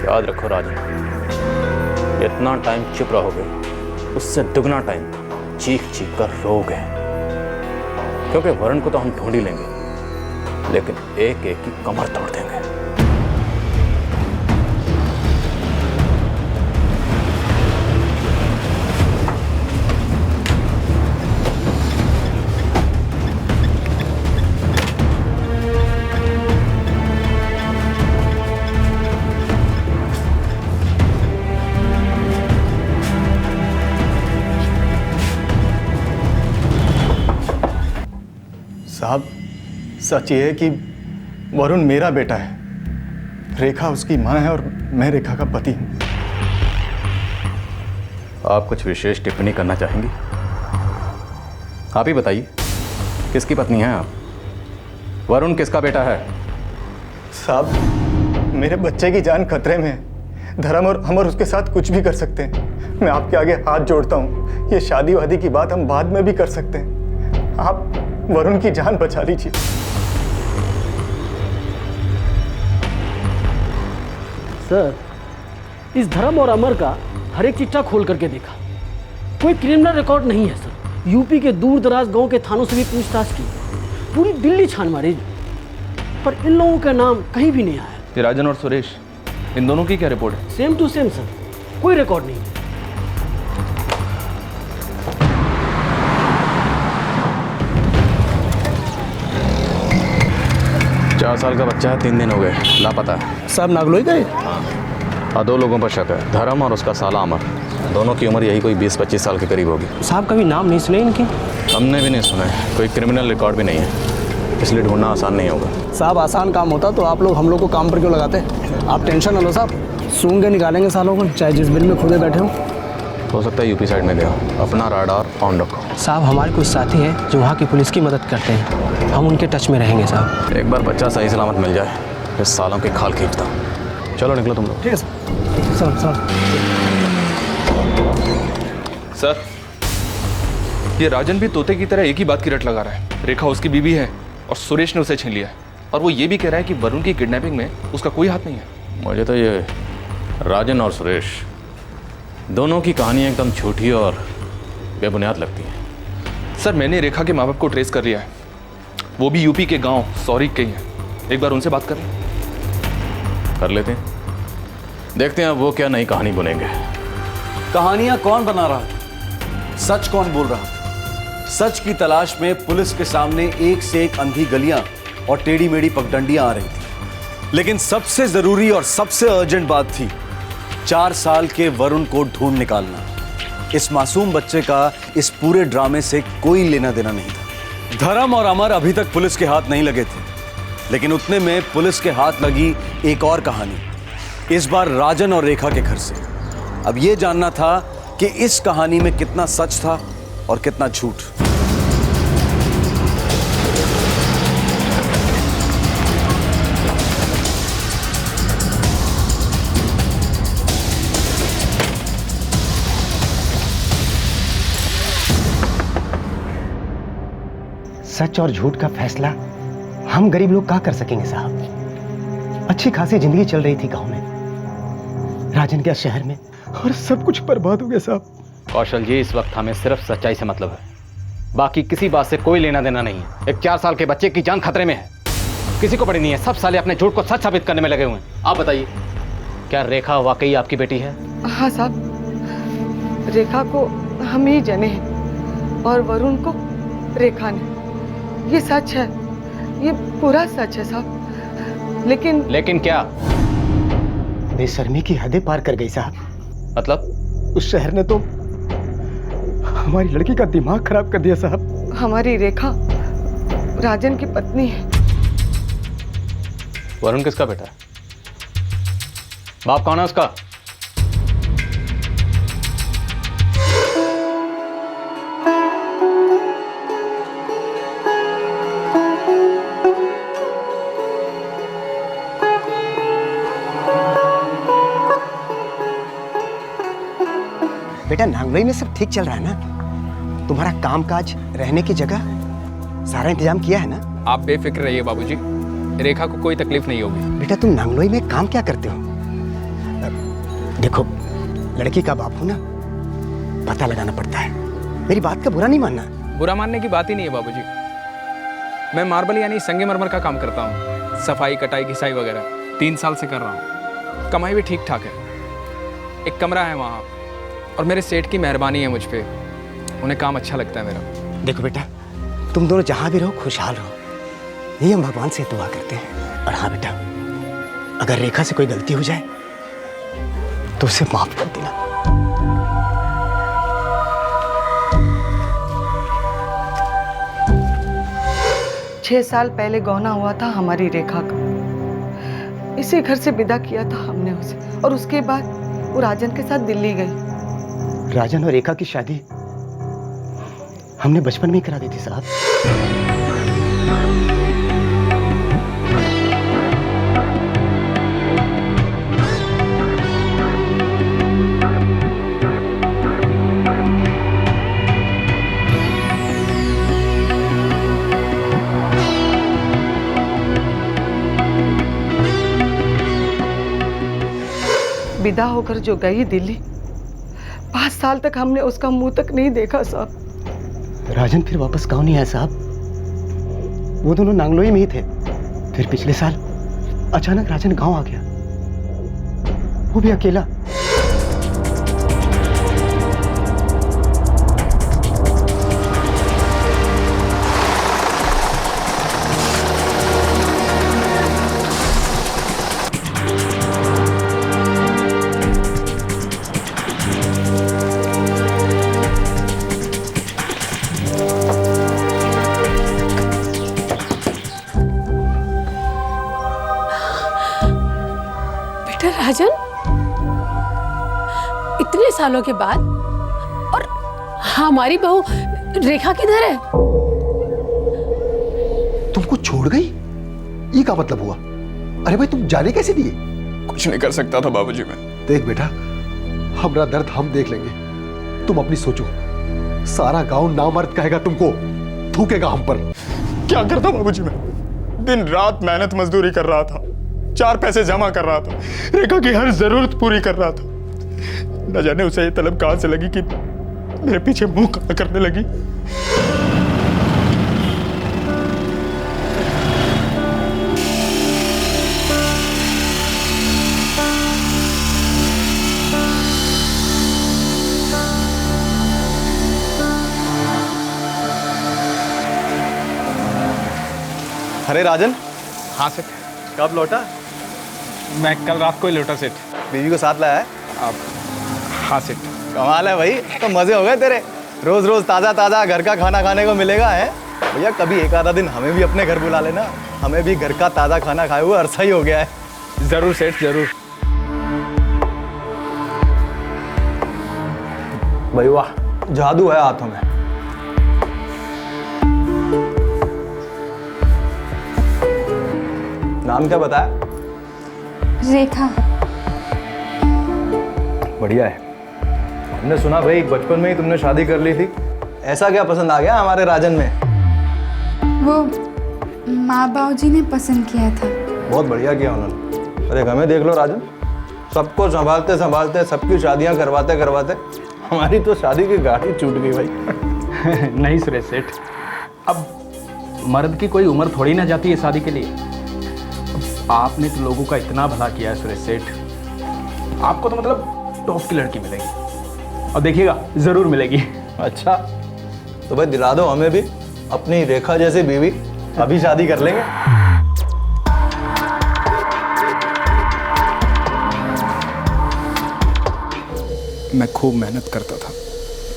याद रखो राजन, इतना टाइम चुप रहोगे उससे दुगना टाइम चीख चीख कर रोगे, क्योंकि वरुण को तो हम ढूंढ ही लेंगे, लेकिन एक एक की कमर तोड़ देंगे। साहब, सच ये है कि वरुण मेरा बेटा है। रेखा उसकी माँ है और मैं रेखा का पति हूँ। आप कुछ विशेष टिप्पणी करना चाहेंगी? आप ही बताइए, किसकी पत्नी हैं आप? वरुण किसका बेटा है? साहब, मेरे बच्चे की जान खतरे में है। धर्म और अमर उसके साथ कुछ भी कर सकते हैं। मैं आपके आगे हाथ जोड़ता हूँ। ये शादी वादी की बात हम बाद में भी कर सकते हैं। आप वरुण की जान बचा लीजिए। सर, इस धर्म और अमर का हर एक चिट्ठा खोल करके देखा, कोई क्रिमिनल रिकॉर्ड नहीं है सर। यूपी के दूर दराज गांव के थानों से भी पूछताछ की, पूरी दिल्ली छान मारी, पर इन लोगों का नाम कहीं भी नहीं आया। ये राजन और सुरेश, इन दोनों की क्या रिपोर्ट है? सेम टू सेम सर, कोई रिकॉर्ड नहीं है। 4 साल का बच्चा है, 3 दिन हो गए लापता है। साहब नागलोई गए? और 2 लोगों पर शक है, धर्म और उसका साला अमर। दोनों की उम्र यही कोई 20-25 साल के करीब होगी। साहब कभी नाम नहीं सुने इनके? हमने भी नहीं सुना है, कोई क्रिमिनल रिकॉर्ड भी नहीं है, इसलिए ढूंढना आसान नहीं होगा। साहब आसान काम होता तो आप लोग हम लोग को काम पर क्यों लगाते? आप टेंशन न लो साहब, सूंघ के निकालेंगे सालों को, चाहे जिस बिल में खुदे बैठे हो सकता है यूपी साइड में गया। अपना राडार ऑन रखो। साहब, हमारे कुछ साथी हैं जो वहाँ की पुलिस की मदद करते हैं, हम उनके टच में रहेंगे साहब। एक बार बच्चा सही सलामत मिल जाए, इस सालों की खाल खींचता। चलो निकलो तुम लोग। ठीक है सर। सर, ये राजन भी तोते की तरह एक ही बात की रट लगा रहा है। रेखा उसकी बीवी है और सुरेश ने उसे छीन लिया है, और वो ये भी कह रहा है कि वरुण की किडनैपिंग में उसका कोई हाथ नहीं है। मुझे तो ये राजन और सुरेश दोनों की कहानी एकदम झूठी और बेबुनियाद लगती है। सर, मैंने रेखा के माँ बाप को ट्रेस कर लिया है, वो भी यूपी के गांव सौरी के ही हैं। एक बार उनसे बात कर लेते हैं, देखते हैं वो क्या नई कहानी बुनेंगे। कहानियां कौन बना रहा है, सच कौन बोल रहा है? सच की तलाश में पुलिस के सामने एक से एक अंधी गलियां और टेढ़ी मेढ़ी पगडंडियां आ रही थी, लेकिन सबसे जरूरी और सबसे अर्जेंट बात थी 4 साल के वरुण को ढूंढ निकालना। इस मासूम बच्चे का इस पूरे ड्रामे से कोई लेना देना नहीं था। धर्म और अमर अभी तक पुलिस के हाथ नहीं लगे थे, लेकिन उतने में पुलिस के हाथ लगी एक और कहानी, इस बार राजन और रेखा के घर से। अब यह जानना था कि इस कहानी में कितना सच था और कितना झूठ। सच और झूठ का फैसला हम गरीब लोग क्या कर सकेंगे साहब? अच्छी खासी जिंदगी चल रही थी गांव में, राजन क्या शहर में, और सब कुछ बर्बाद हो गया साहब। कौशल जी, इस वक्त हमें सिर्फ सच्चाई से मतलब है, बाकी किसी बात से कोई लेना देना नहीं है। एक 4 साल के बच्चे की जान खतरे में है, किसी को पड़ी नहीं है। सब साले अपने झूठ को सच साबित करने में लगे हुए हैं। आप बताइए, क्या रेखा वाकई आपकी बेटी है? हाँ साहब, रेखा को हम ही जाने हैं और वरुण को रेखा ने। ये सच है, ये पूरा सच है साहब। लेकिन क्या? बेशर्मी की हदें पार कर गई साहब। मतलब? उस शहर ने तो हमारी लड़की का दिमाग खराब कर दिया साहब। हमारी रेखा राजन की पत्नी है। वरुण किसका बेटा है? बाप कौन है उसका? बेटा, नांगलोई में सब ठीक चल रहा है ना? तुम्हारा कामकाज, रहने की जगह, सारा इंतजाम किया है ना? आप बेफिक्र रहिए बाबूजी, रेखा को कोई तकलीफ नहीं होगी। बेटा, तुम नांगलोई में काम क्या करते हो? देखो, लड़की का बाप हो ना, पता लगाना पड़ता है। मेरी बात का बुरा नहीं मानना। बुरा मानने की बात ही नहीं है बाबूजी। मैं मार्बल यानी संगमरमर का काम करता हूँ, सफाई कटाई घिसाई वगैरह 3 साल से कर रहा हूँ। कमाई भी ठीक ठाक है, एक कमरा है वहाँ, और मेरे सेठ की मेहरबानी है मुझ पे, उन्हें काम अच्छा लगता है मेरा। देखो बेटा, तुम दोनों जहाँ भी रहो खुशहाल रहो, यही हम भगवान से दुआ करते हैं। और हाँ बेटा, अगर रेखा से कोई गलती हो जाए तो उसे माफ कर देना। 6 साल पहले गौना हुआ था हमारी रेखा का। इसी घर से विदा किया था हमने उसे, और उसके बाद वो राजन के साथ दिल्ली गई। राजन और रेखा की शादी हमने बचपन में ही करा दी थी साहब। विदा होकर जो गई दिल्ली, 5 साल तक हमने उसका मुंह तक नहीं देखा साहब। राजन फिर वापस गांव नहीं आया साहब, वो दोनों नांगलोई में ही थे। फिर पिछले साल अचानक राजन गांव आ गया, वो भी अकेला। राजन, इतने सालों के बाद, और हमारी बहू रेखा किधर है? तुमको छोड़ गई? ये क्या मतलब हुआ? अरे भाई, तुम जाने कैसे दिए? कुछ नहीं कर सकता था बाबूजी मैं। देख बेटा, हमारा दर्द हम देख लेंगे, तुम अपनी सोचो। सारा गांव नामर्द कहेगा तुमको, थूकेगा हम पर। क्या करता बाबूजी मैं? दिन रात मेहनत मजदूरी कर रहा था, 4 पैसे जमा कर रहा था, रेखा की हर जरूरत पूरी कर रहा था। न जाने उसे ये तलब कहां से लगी कि मेरे पीछे मुंह काला करने लगी। अरे राजन। हाँ सेठ। कब लौटा? मैं कल रात को ही लौटा सेठ। बीवी को साथ लाया है? आप? हाँ सेठ। कमाल है भाई, तो मजे हो गए तेरे। रोज रोज ताजा ताजा घर का खाना खाने को मिलेगा है भैया। कभी एक आधा दिन हमें भी अपने घर बुला लेना, हमें भी घर का ताजा खाना खाए हुए अरसा ही हो गया है। जरूर सेठ, जरूर। भाई वाह, जादू है हाथों में। नाम क्या बताया? रेखा। बढ़िया है। हमने सुना भाई बचपन में ही तुमने शादी कर ली थी, ऐसा क्या पसंद आ गया हमारे राजन में? वो माँ बाबूजी ने पसंद किया था। बहुत बढ़िया किया उन्होंने। अरे हमें देख लो राजन, सबको संभालते संभालते, सबकी शादियां करवाते करवाते हमारी तो शादी की गाड़ी छूट गई भाई। नहीं सुरेश सेठ, अब मर्द की कोई उम्र थोड़ी ना जाती है शादी के लिए। आपने तो लोगों का इतना भला किया है सुरेश सेठ, आपको तो मतलब टॉप की लड़की मिलेगी, और देखिएगा जरूर मिलेगी। अच्छा, तो भाई दिला दो हमें भी अपनी रेखा जैसी बीवी, अभी शादी कर लेंगे। मैं खूब मेहनत करता था,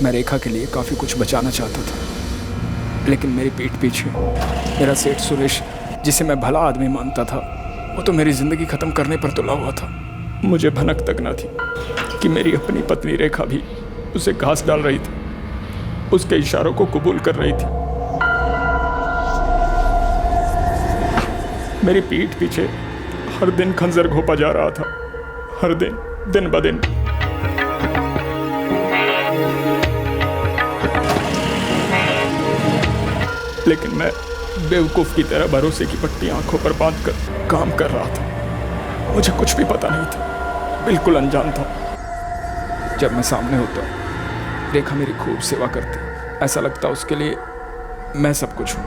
मैं रेखा के लिए काफ़ी कुछ बचाना चाहता था, लेकिन मेरी पीठ पीछे मेरा सेठ सुरेश, जिसे मैं भला आदमी मानता था, वो तो मेरी ज़िंदगी ख़त्म करने पर तुला हुआ था। मुझे भनक तक ना थी कि मेरी अपनी पत्नी रेखा भी उसे घास डाल रही थी, उसके इशारों को कबूल कर रही थी। मेरी पीठ पीछे हर दिन खंजर घोंपा जा रहा था, हर दिन, दिन ब दिन। लेकिन मैं बेवकूफ़ की तरह भरोसे की पट्टी आंखों पर बांधकर काम कर रहा था। मुझे कुछ भी पता नहीं था, बिल्कुल अनजान था। जब मैं सामने होता, रेखा मेरी खूब सेवा करती, ऐसा लगता उसके लिए मैं सब कुछ हूँ।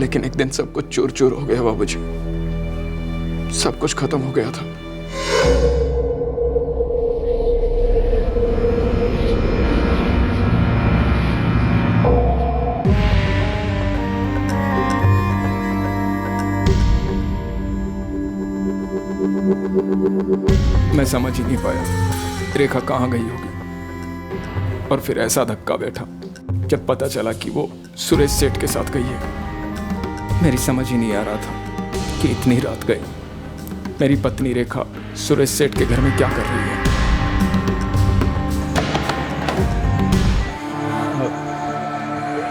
लेकिन एक दिन सब कुछ चूर चूर हो गया बाबूजी। सब कुछ खत्म हो गया था। मैं समझ ही नहीं पाया रेखा कहाँ गई होगी। और फिर ऐसा धक्का बैठा जब पता चला कि वो सुरेश सेठ के साथ गई है। मेरी समझ ही नहीं आ रहा था कि इतनी रात गई मेरी पत्नी रेखा सुरेश सेठ के घर में क्या कर रही है।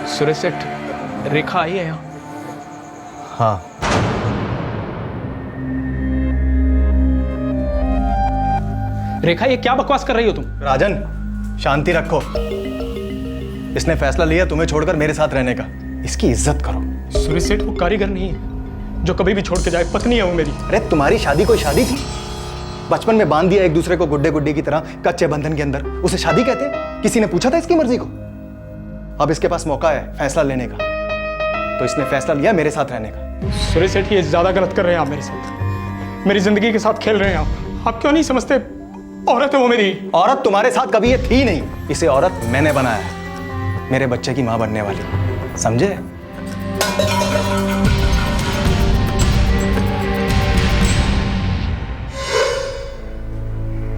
सुरेश सेठ, रेखा आई है यहाँ? हाँ। रेखा, ये क्या बकवास कर रही हो तुम? राजन, शांति रखो। इसने फैसला लिया तुम्हें छोड़कर मेरे साथ रहने का। इसकी इज्जत करो। सुरेश सेठ वो कारीगर नहीं है जो कभी भी छोड़ के जाए। पत्नी है वो मेरी। अरे तुम्हारी शादी कोई शादी थी? बचपन में बांध दिया एक दूसरे को गुड्डे गुड्डे की तरह कच्चे बंधन के अंदर, उसे शादी कहते हैं? किसी ने पूछा था इसकी मर्जी को? अब इसके पास मौका है फैसला लेने का, तो इसने फैसला लिया मेरे साथ रहने का। सुरेश सेठ, ये ज्यादा गलत कर रहे हैं आप मेरे साथ। मेरी जिंदगी के साथ खेल रहे हैं आप। आप क्यों नहीं समझते? औरत है वो मेरी। औरत तुम्हारे साथ कभी ये थी नहीं। इसे औरत मैंने बनाया है, मेरे बच्चे की मां बनने वाली, समझे?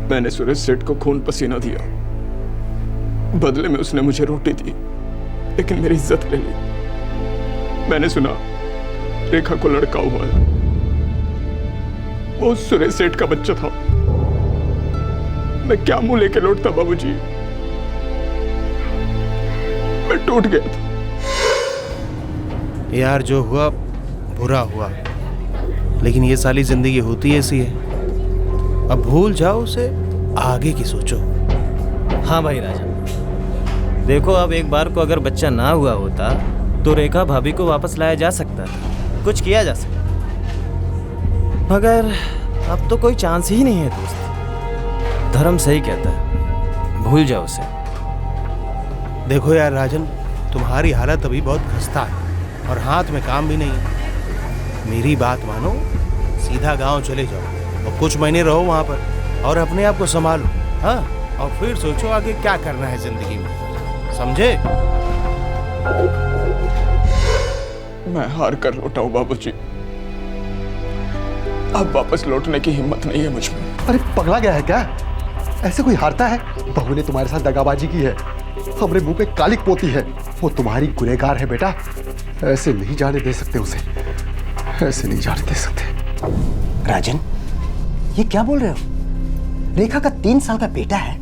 मैंने सुरेश सेठ को खून पसीना दिया, बदले में उसने मुझे रोटी दी, लेकिन मेरी इज्जत ले ली। मैंने सुना रेखा को लड़का हुआ है, वो सुरेश सेठ का बच्चा था। मैं क्या मुंह लेके लौटता बाबूजी? मैं टूट गया था। यार जो हुआ बुरा हुआ, लेकिन ये साली जिंदगी होती ऐसी है। अब भूल जाओ उसे, आगे की सोचो। हाँ भाई राजा, देखो अब एक बार को अगर बच्चा ना हुआ होता तो रेखा भाभी को वापस लाया जा सकता था, कुछ किया जा सकता, मगर अब तो कोई चांस ही नहीं है दोस्त। धर्म सही कहता है, भूल जाओ उसे। देखो यार राजन, तुम्हारी हालत अभी बहुत खस्ता है और हाथ में काम भी नहीं है। मेरी बात मानो, सीधा गांव चले जाओ और कुछ महीने रहो वहां पर और अपने आप को संभालो। हाँ, और फिर सोचो आगे क्या करना है जिंदगी में, समझे? मैं हार कर लौटा हूं बाबूजी। अब वापस लौटने की हिम्मत नहीं है मुझ में। अरे पगला गया है क्या? ऐसे कोई हारता है? बहू ने तुम्हारे साथ दगाबाजी की है, हमरे मुंह पे कालिक पोती है। वो तुम्हारी गुनहगार है बेटा, ऐसे नहीं जाने दे सकते उसे, ऐसे नहीं जाने दे सकते। राजन, ये क्या बोल रहे हो? रेखा का 3 साल का बेटा है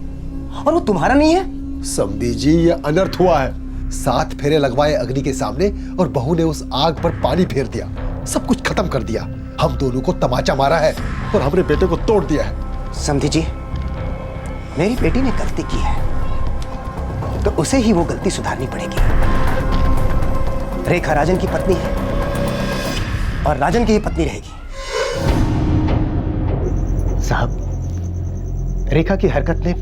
और वो तुम्हारा नहीं है? समधी जी, ये अनर्थ हुआ है। 7 फेरे लगवाए अग्नि के सामने और बहू ने उस आग पर पानी फेर दिया, सब कुछ खत्म कर दिया। हम दोनों को तमाचा मारा है और हमने बेटे को तोड़ दिया है। समधी जी, मेरी बेटी ने गलती की है तो उसे ही वो गलती सुधारनी पड़ेगी। रेखा राजन की पत्नी है और राजन की ही पत्नी रहेगी। साहब, रेखा की हरकत ने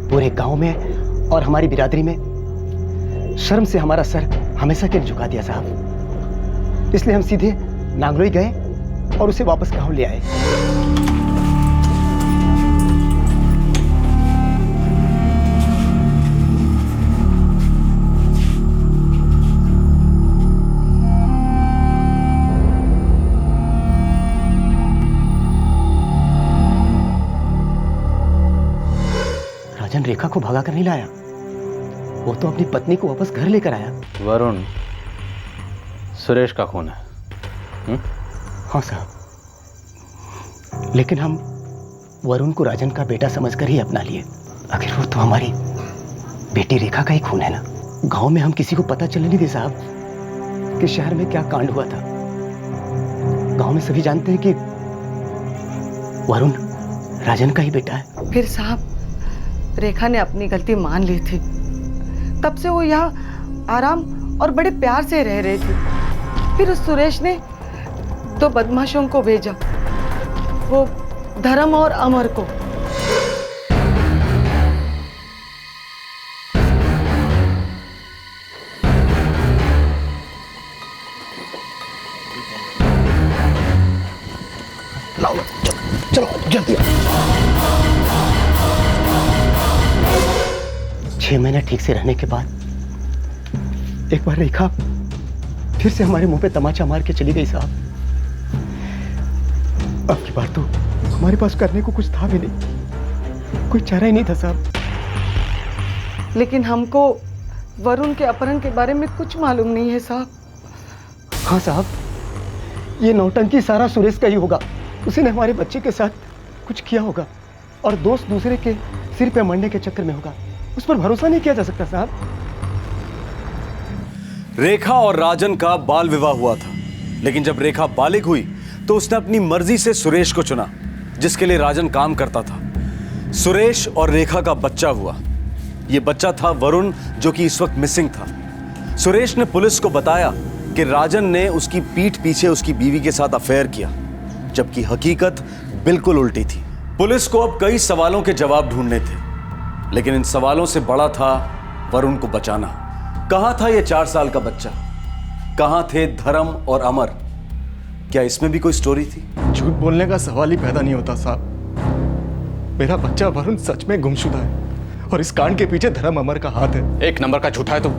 पूरे गांव में और हमारी बिरादरी में शर्म से हमारा सर हमेशा के लिए झुका दिया साहब। इसलिए हम सीधे नांगलोई गए और उसे वापस गांव ले आए। राजन रेखा को भगा कर नहीं लाया, वो तो अपनी पत्नी को वापस घर लेकर आया। वरुण, सुरेश का खून है। हाँ साहब, लेकिन हम वरुण को राजन का बेटा समझकर ही अपना लिए। आखिर वो तो हमारी बेटी रेखा का ही खून है ना। गांव में हम किसी को पता चलने नहीं दे साहब कि शहर में क्या कांड हुआ था। गांव में सभी जानते हैं कि वरुण राजन का ही बेटा है। फिर साहब, रेखा ने अपनी गलती मान ली थी, तब से वो यहाँ आराम और बड़े प्यार से रह रही थी। फिर उस सुरेश ने 2 बदमाशों को भेजा, वो धर्म और अमर को। चलो जल्दी। 6 महीने ठीक से रहने के बाद एक बार रेखा फिर से हमारे मुंह पे तमाचा मार के चली गई साहब। अब की बार तो हमारे पास करने को कुछ था भी नहीं, कोई चारा ही नहीं था साहब। लेकिन हमको वरुण के अपहरण के बारे में कुछ मालूम नहीं है साहब। हाँ साहब, ये नौटंकी सारा सुरेश का ही होगा। उसी ने हमारे बच्चे के साथ कुछ किया होगा और दोस्त दूसरे के सिर पे मरने के चक्कर में होगा। उस पर भरोसा नहीं किया जा सकता साहब। रेखा और राजन का बाल विवाह हुआ था, लेकिन जब रेखा बालिग हुई तो उसने अपनी मर्जी से सुरेश को चुना, जिसके लिए राजन काम करता था। सुरेश और रेखा का बच्चा हुआ। यह बच्चा था वरुण, जो कि इस वक्त मिसिंग था। सुरेश ने पुलिस को बताया कि राजन ने उसकी पीठ पीछे उसकी बीवी के साथ अफेयर किया, जबकि हकीकत बिल्कुल उल्टी थी। पुलिस को अब कई सवालों के जवाब ढूंढने थे, लेकिन इन सवालों से बड़ा था वरुण को बचाना। कहां था यह 4 साल का बच्चा? कहां थे धर्म और अमर? क्या इसमें भी कोई स्टोरी थी? झूठ बोलने का सवाल ही पैदा नहीं होता साहब। मेरा बच्चा वरुण सच में गुमशुदा है और इस कांड के पीछे धर्म अमर का हाथ है। एक नंबर का झूठा है तू।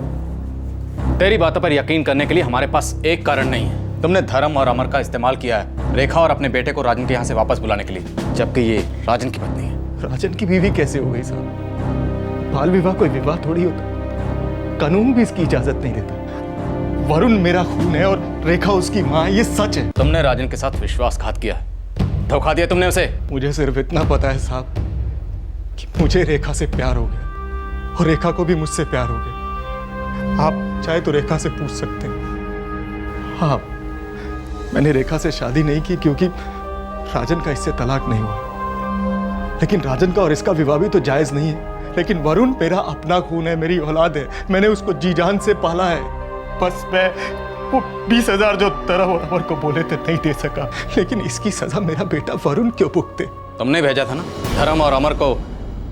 तेरी बातों पर यकीन करने के लिए हमारे पास एक कारण नहीं है। तुमने धर्म और अमर का इस्तेमाल किया है रेखा और अपने बेटे को राजन के यहाँ से वापस बुलाने के लिए, जबकि ये राजन की पत्नी है। राजन की बीवी कैसे हो गई साहब? बाल विवाह कोई विवाह थोड़ी होता, कानून भी इसकी इजाजत नहीं देता। वरुण मेरा खून है और रेखा उसकी माँ है, ये सच है। तुमने राजन के साथ विश्वासघात किया, धोखा दिया तुमने उसे। मुझे सिर्फ इतना पता है साहब कि मुझे रेखा से प्यार हो गया और रेखा को भी मुझसे प्यार हो गया। आप चाहे तो रेखा से पूछ सकते हैं। हाँ, मैंने रेखा से शादी नहीं की क्योंकि राजन का इससे तलाक नहीं हुआ, लेकिन राजन का और इसका विवाह भी तो जायज नहीं है। लेकिन वरुण मेरा अपना खून है, मेरी औलाद है, मैंने उसको जी जान से पाला है। बस मैं वो 20,000 जो धर्म और अमर को बोले थे नहीं दे सका, लेकिन इसकी सजा मेरा बेटा वरुण क्यों भुगते? तुमने भेजा था ना धर्म और अमर को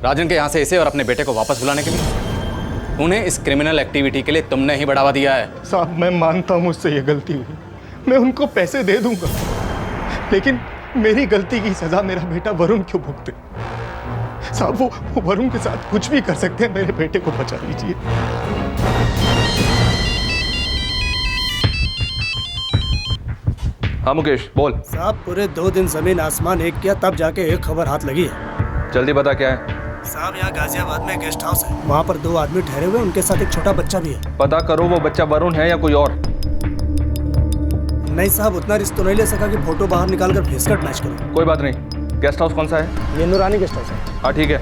राजन के यहाँ से इसे और अपने बेटे को वापस बुलाने के लिए। उन्हें इस क्रिमिनल एक्टिविटी के लिए तुमने ही बढ़ावा दिया है। साहब मैं मानता हूँ मुझसे ये गलती हुई, मैं उनको पैसे दे दूंगा, लेकिन मेरी गलती की सजा मेरा बेटा वरुण क्यों भुगते? साहब वो वरुण के साथ कुछ भी कर सकते हैं, मेरे बेटे को बचा लीजिए। हाँ मुकेश बोल। साहब पूरे 2 दिन जमीन आसमान एक किया, तब जाके एक खबर हाथ लगी है। जल्दी बता क्या है। साहब यहाँ गाजियाबाद में गेस्ट हाउस है, वहाँ पर 2 आदमी ठहरे हुए, उनके साथ एक छोटा बच्चा भी है। पता करो वो बच्चा वरुण है या कोई और। नहीं साहब, उतना रिस्क तो नहीं ले सका कि फोटो बाहर निकाल कर फेस कट मैच करो। कोई बात नहीं। गेस्ट हाउस कौन सा है? ये नूरानी गेस्ट हाउस है। हाँ ठीक है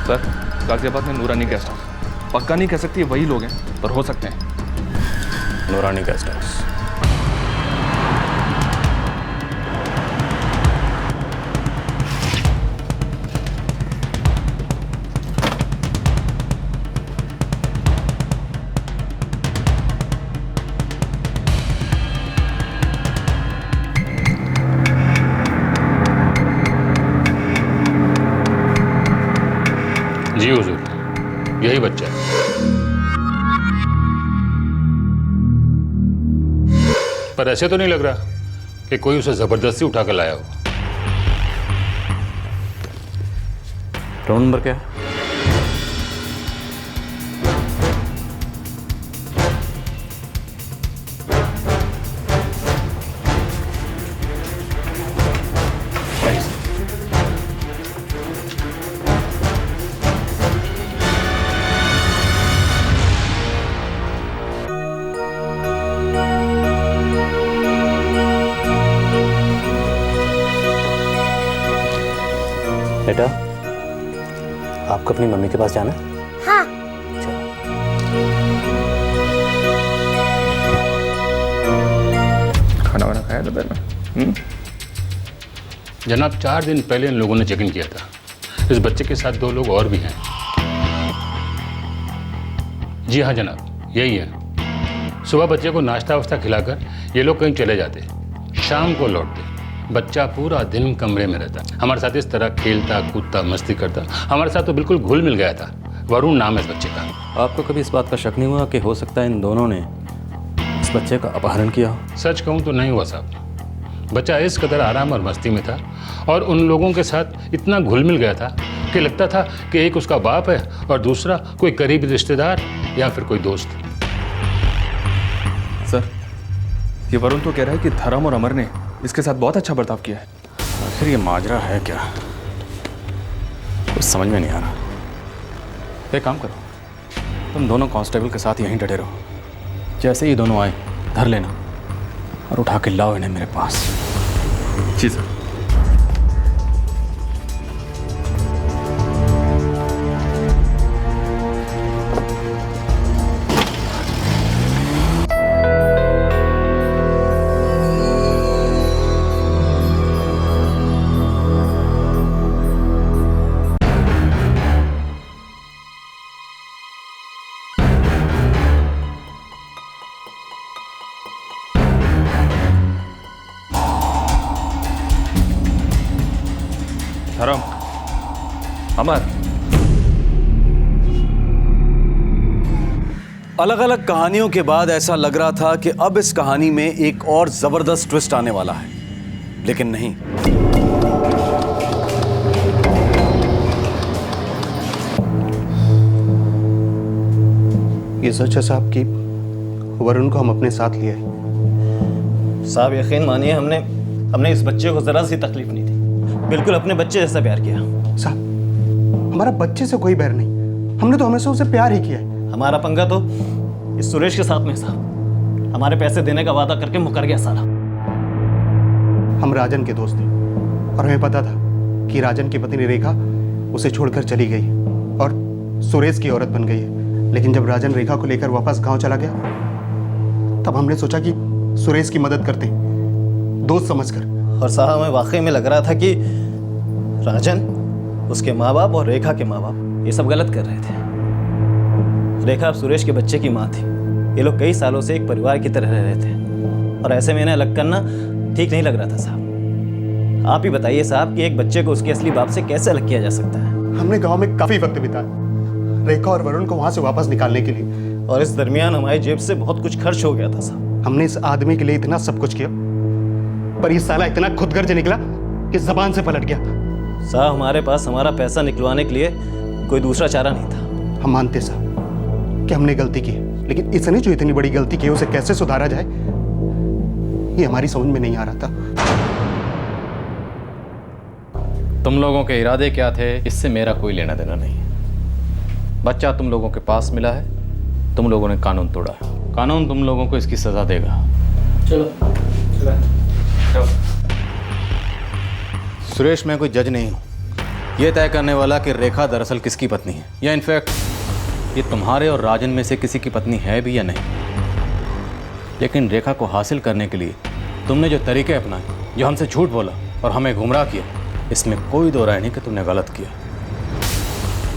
सर, गाजियाबाद में नूरानी गेस्ट हाउस। पक्का नहीं कह सकती वही लोग हैं, पर हो सकते हैं। नूरानी गेस्ट हाउस। जी हुजूर, यही बच्चा है। पर ऐसे तो नहीं लग रहा कि कोई उसे जबरदस्ती उठा कर लाया हो। रोल नंबर क्या है? बेटा, आपको अपनी मम्मी के पास जाना है? हाँ। खाना वाना खाया दोपहर में? जनाब 4 दिन पहले इन लोगों ने चेक इन किया था। इस बच्चे के साथ 2 लोग और भी हैं। जी हाँ जनाब, यही है। सुबह बच्चे को नाश्ता वास्ता खिलाकर ये लोग कहीं चले जाते, शाम को लौटते। बच्चा पूरा दिन कमरे में रहता, हमारे साथ इस तरह खेलता कूदता मस्ती करता। हमारे साथ तो बिल्कुल घुल मिल गया था। वरुण नाम है इस बच्चे का। आपको कभी इस बात का शक नहीं हुआ कि हो सकता है इन दोनों ने इस बच्चे का अपहरण किया हो? सच कहूँ तो नहीं हुआ साहब। बच्चा इस कदर आराम और मस्ती में था और उन लोगों के साथ इतना घुल मिल गया था कि लगता था कि एक उसका बाप है और दूसरा कोई करीबी रिश्तेदार या फिर कोई दोस्त। सर, ये वरुण तो कह रहा है कि धर्म और अमर ने इसके साथ बहुत अच्छा बर्ताव किया है। आखिर ये माजरा है क्या, कुछ समझ में नहीं आ रहा। एक काम करो, तुम दोनों कांस्टेबल के साथ यहीं डटे रहो। जैसे ही दोनों आए धर लेना और उठा के लाओ इन्हें मेरे पास। जी सर। धर्म, अमर, अलग अलग कहानियों के बाद ऐसा लग रहा था कि अब इस कहानी में एक और जबरदस्त ट्विस्ट आने वाला है, लेकिन नहीं। ये सच है साहब कि वरुण को हम अपने साथ लिए। साहब यकीन मानिए, हमने इस बच्चे को जरा सी तकलीफ नहीं दी, बिल्कुल अपने बच्चे जैसा प्यार किया। साहब, हमारा बच्चे से कोई बैर नहीं, हमने तो हमेशा उसे प्यार ही किया है। हमारा पंगा तो इस सुरेश के साथ में साहब, हमारे पैसे देने का वादा करके मुकर गया साला। हम राजन के दोस्त थे और हमें पता था कि राजन की पत्नी रेखा उसे छोड़कर चली गई और सुरेश की औरत बन गई है। लेकिन जब राजन रेखा को लेकर वापस गांव चला गया, तब हमने सोचा कि सुरेश की मदद करते हैं, दोस्त समझकर। और साहब हमें वाकई में लग रहा था कि राजन, उसके माँ बाप और रेखा के माँ बाप ये सब गलत कर रहे थे। रेखा अब सुरेश के बच्चे की माँ थी। ये लोग कई सालों से एक परिवार की तरह रह रहे थे और ऐसे में इन्हें अलग करना ठीक नहीं लग रहा था साहब। आप ही बताइए साहब कि एक बच्चे को उसके असली बाप से कैसे अलग किया जा सकता है। हमने गाँव में काफी वक्त बिताया रेखा और वरुण को वहाँ से वापस निकालने के लिए, और इस दरमियान हमारी जेब से बहुत कुछ खर्च हो गया था साहब। हमने इस आदमी के लिए इतना सब कुछ किया, पर ये साला इतना खुदगर्ज निकला कि जबान से पलट गया। साहब हमारे पास हमारा पैसा निकलवाने के लिए कोई दूसरा चारा नहीं था। हम मानते साहब कि हमने गलती की है, लेकिन इसने जो इतनी बड़ी गलती की है उसे कैसे सुधारा जाए ये हमारी समझ में नहीं आ रहा था। तुम लोगों के इरादे क्या थे इससे मेरा कोई लेना देना नहीं। बच्चा तुम लोगों के पास मिला है, तुम लोगों ने कानून तोड़ा है, कानून तुम लोगों को इसकी सजा देगा। चलो सुरेश, मैं कोई जज नहीं हूं ये तय करने वाला कि रेखा दरअसल किसकी पत्नी है, या इनफैक्ट ये तुम्हारे और राजन में से किसी की पत्नी है भी या नहीं। लेकिन रेखा को हासिल करने के लिए तुमने जो तरीके अपनाए, जो हमसे झूठ बोला और हमें गुमराह किया, इसमें कोई दो राय नहीं कि तुमने गलत किया।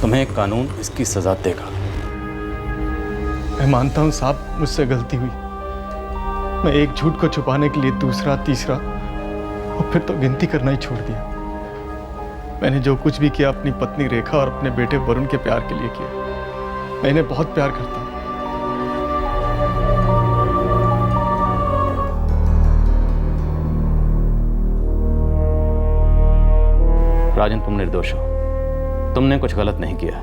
तुम्हें कानून इसकी सजा देगा। मैं मानता हूं साहब, मुझसे गलती हुई। मैं एक झूठ को छुपाने के लिए दूसरा, तीसरा और फिर तो गिनती करना ही छोड़ दिया। मैंने जो कुछ भी किया अपनी पत्नी रेखा और अपने बेटे वरुण के प्यार के लिए किया। मैं इन्हें बहुत प्यार करता हूं। राजन, तुम निर्दोष हो, तुमने कुछ गलत नहीं किया,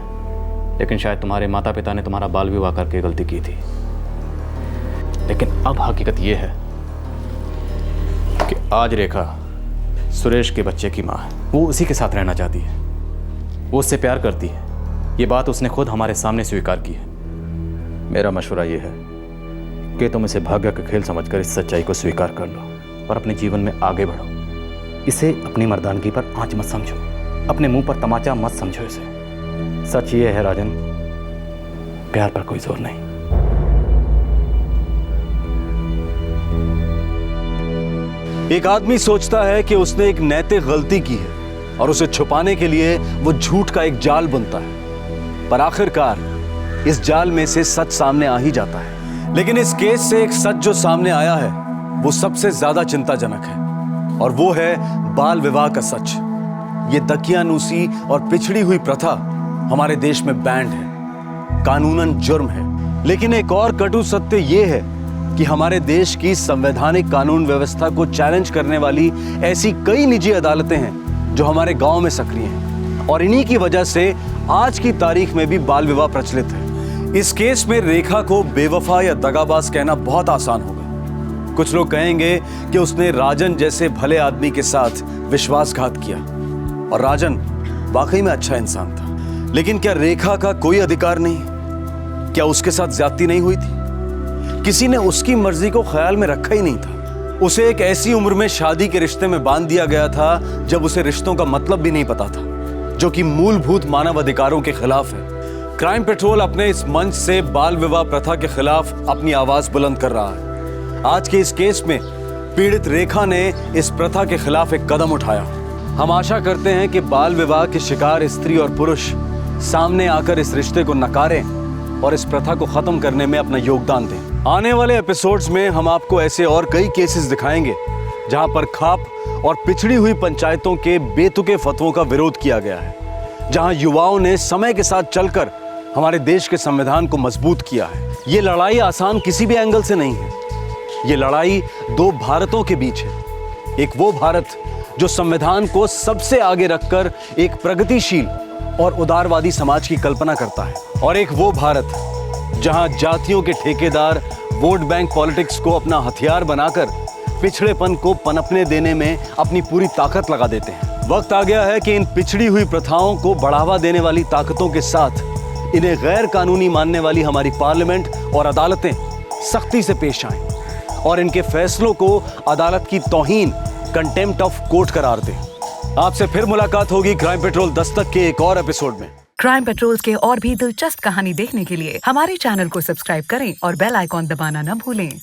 लेकिन शायद तुम्हारे माता पिता ने तुम्हारा बाल विवाह करके गलती की थी। लेकिन अब हकीकत यह है कि आज रेखा सुरेश के बच्चे की माँ है। वो उसी के साथ रहना चाहती है, वो उससे प्यार करती है। ये बात उसने खुद हमारे सामने स्वीकार की है। मेरा मशवरा ये है कि तुम इसे भाग्य का खेल समझकर इस सच्चाई को स्वीकार कर लो और अपने जीवन में आगे बढ़ो। इसे अपनी मर्दानगी पर आंच मत समझो, अपने मुंह पर तमाचा मत समझो इसे। सच ये है राजन, प्यार पर कोई जोर नहीं। एक आदमी सोचता है कि उसने एक नैतिक गलती की है और उसे छुपाने के लिए वो झूठ का एक जाल बुनता है, पर आखिरकार इस जाल में से सच सामने आ ही जाता है। लेकिन इस केस से एक सच जो सामने आया है वो सबसे ज्यादा चिंताजनक है, और वो है बाल विवाह का सच। ये दकियानूसी और पिछड़ी हुई प्रथा हमारे देश में बैंड है, कानूनन जुर्म है। लेकिन एक और कटु सत्य ये है कि हमारे देश की संवैधानिक कानून व्यवस्था को चैलेंज करने वाली ऐसी कई निजी अदालतें हैं जो हमारे गांव में सक्रिय हैं और इन्हीं की वजह से आज की तारीख में भी बाल विवाह प्रचलित है। इस केस में रेखा को बेवफा या दगाबाज कहना बहुत आसान होगा। कुछ लोग कहेंगे कि उसने राजन जैसे भले आदमी के साथ विश्वासघात किया और राजन वाकई में अच्छा इंसान था, लेकिन क्या रेखा का कोई अधिकार नहीं? क्या उसके साथ ज्यादती नहीं हुई थी? किसी ने उसकी मर्जी को ख्याल में रखा ही नहीं था। उसे एक ऐसी उम्र में शादी के रिश्ते में बांध दिया गया था जब उसे रिश्तों का मतलब भी नहीं पता था, जो कि मूलभूत मानव अधिकारों के खिलाफ है। क्राइम पेट्रोल अपने इस मंच से बाल विवाह प्रथा के खिलाफ अपनी आवाज बुलंद कर रहा है। आज के इस केस में पीड़ित रेखा ने इस प्रथा के खिलाफ एक कदम उठाया। हम आशा करते हैं कि बाल विवाह के शिकार स्त्री और पुरुष सामने आकर इस रिश्ते को नकारें और इस प्रथा को खत्म करने में अपना योगदान दें। आने वाले एपिसोड्स में हम आपको ऐसे और कई केसेस दिखाएंगे जहां पर खाप और पिछड़ी हुई पंचायतों के बेतुके फतवों का विरोध किया गया है, जहां युवाओं ने समय के साथ चलकर हमारे देश के संविधान को मजबूत किया है। ये लड़ाई आसान किसी भी एंगल से नहीं है। ये लड़ाई दो भारतों के बीच है। एक वो भारत जो संविधान को सबसे आगे रखकर एक प्रगतिशील और उदारवादी समाज की कल्पना करता है, और एक वो भारत जहां जातियों के ठेकेदार वोट बैंक पॉलिटिक्स को अपना हथियार बनाकर पिछड़ेपन को पनपने देने में अपनी पूरी ताकत लगा देते हैं। वक्त आ गया है कि इन पिछड़ी हुई प्रथाओं को बढ़ावा देने वाली ताकतों के साथ इन्हें गैर कानूनी मानने वाली हमारी पार्लियामेंट और अदालतें सख्ती से पेश आएं और इनके फैसलों को अदालत की तौहीन, कंटेम्प्ट ऑफ कोर्ट करार दें। आपसे फिर मुलाकात होगी क्राइम पेट्रोल दस्तक के एक और एपिसोड में। क्राइम पेट्रोल के और भी दिलचस्प कहानी देखने के लिए हमारे चैनल को सब्सक्राइब करें और बेल आइकॉन दबाना न भूलें।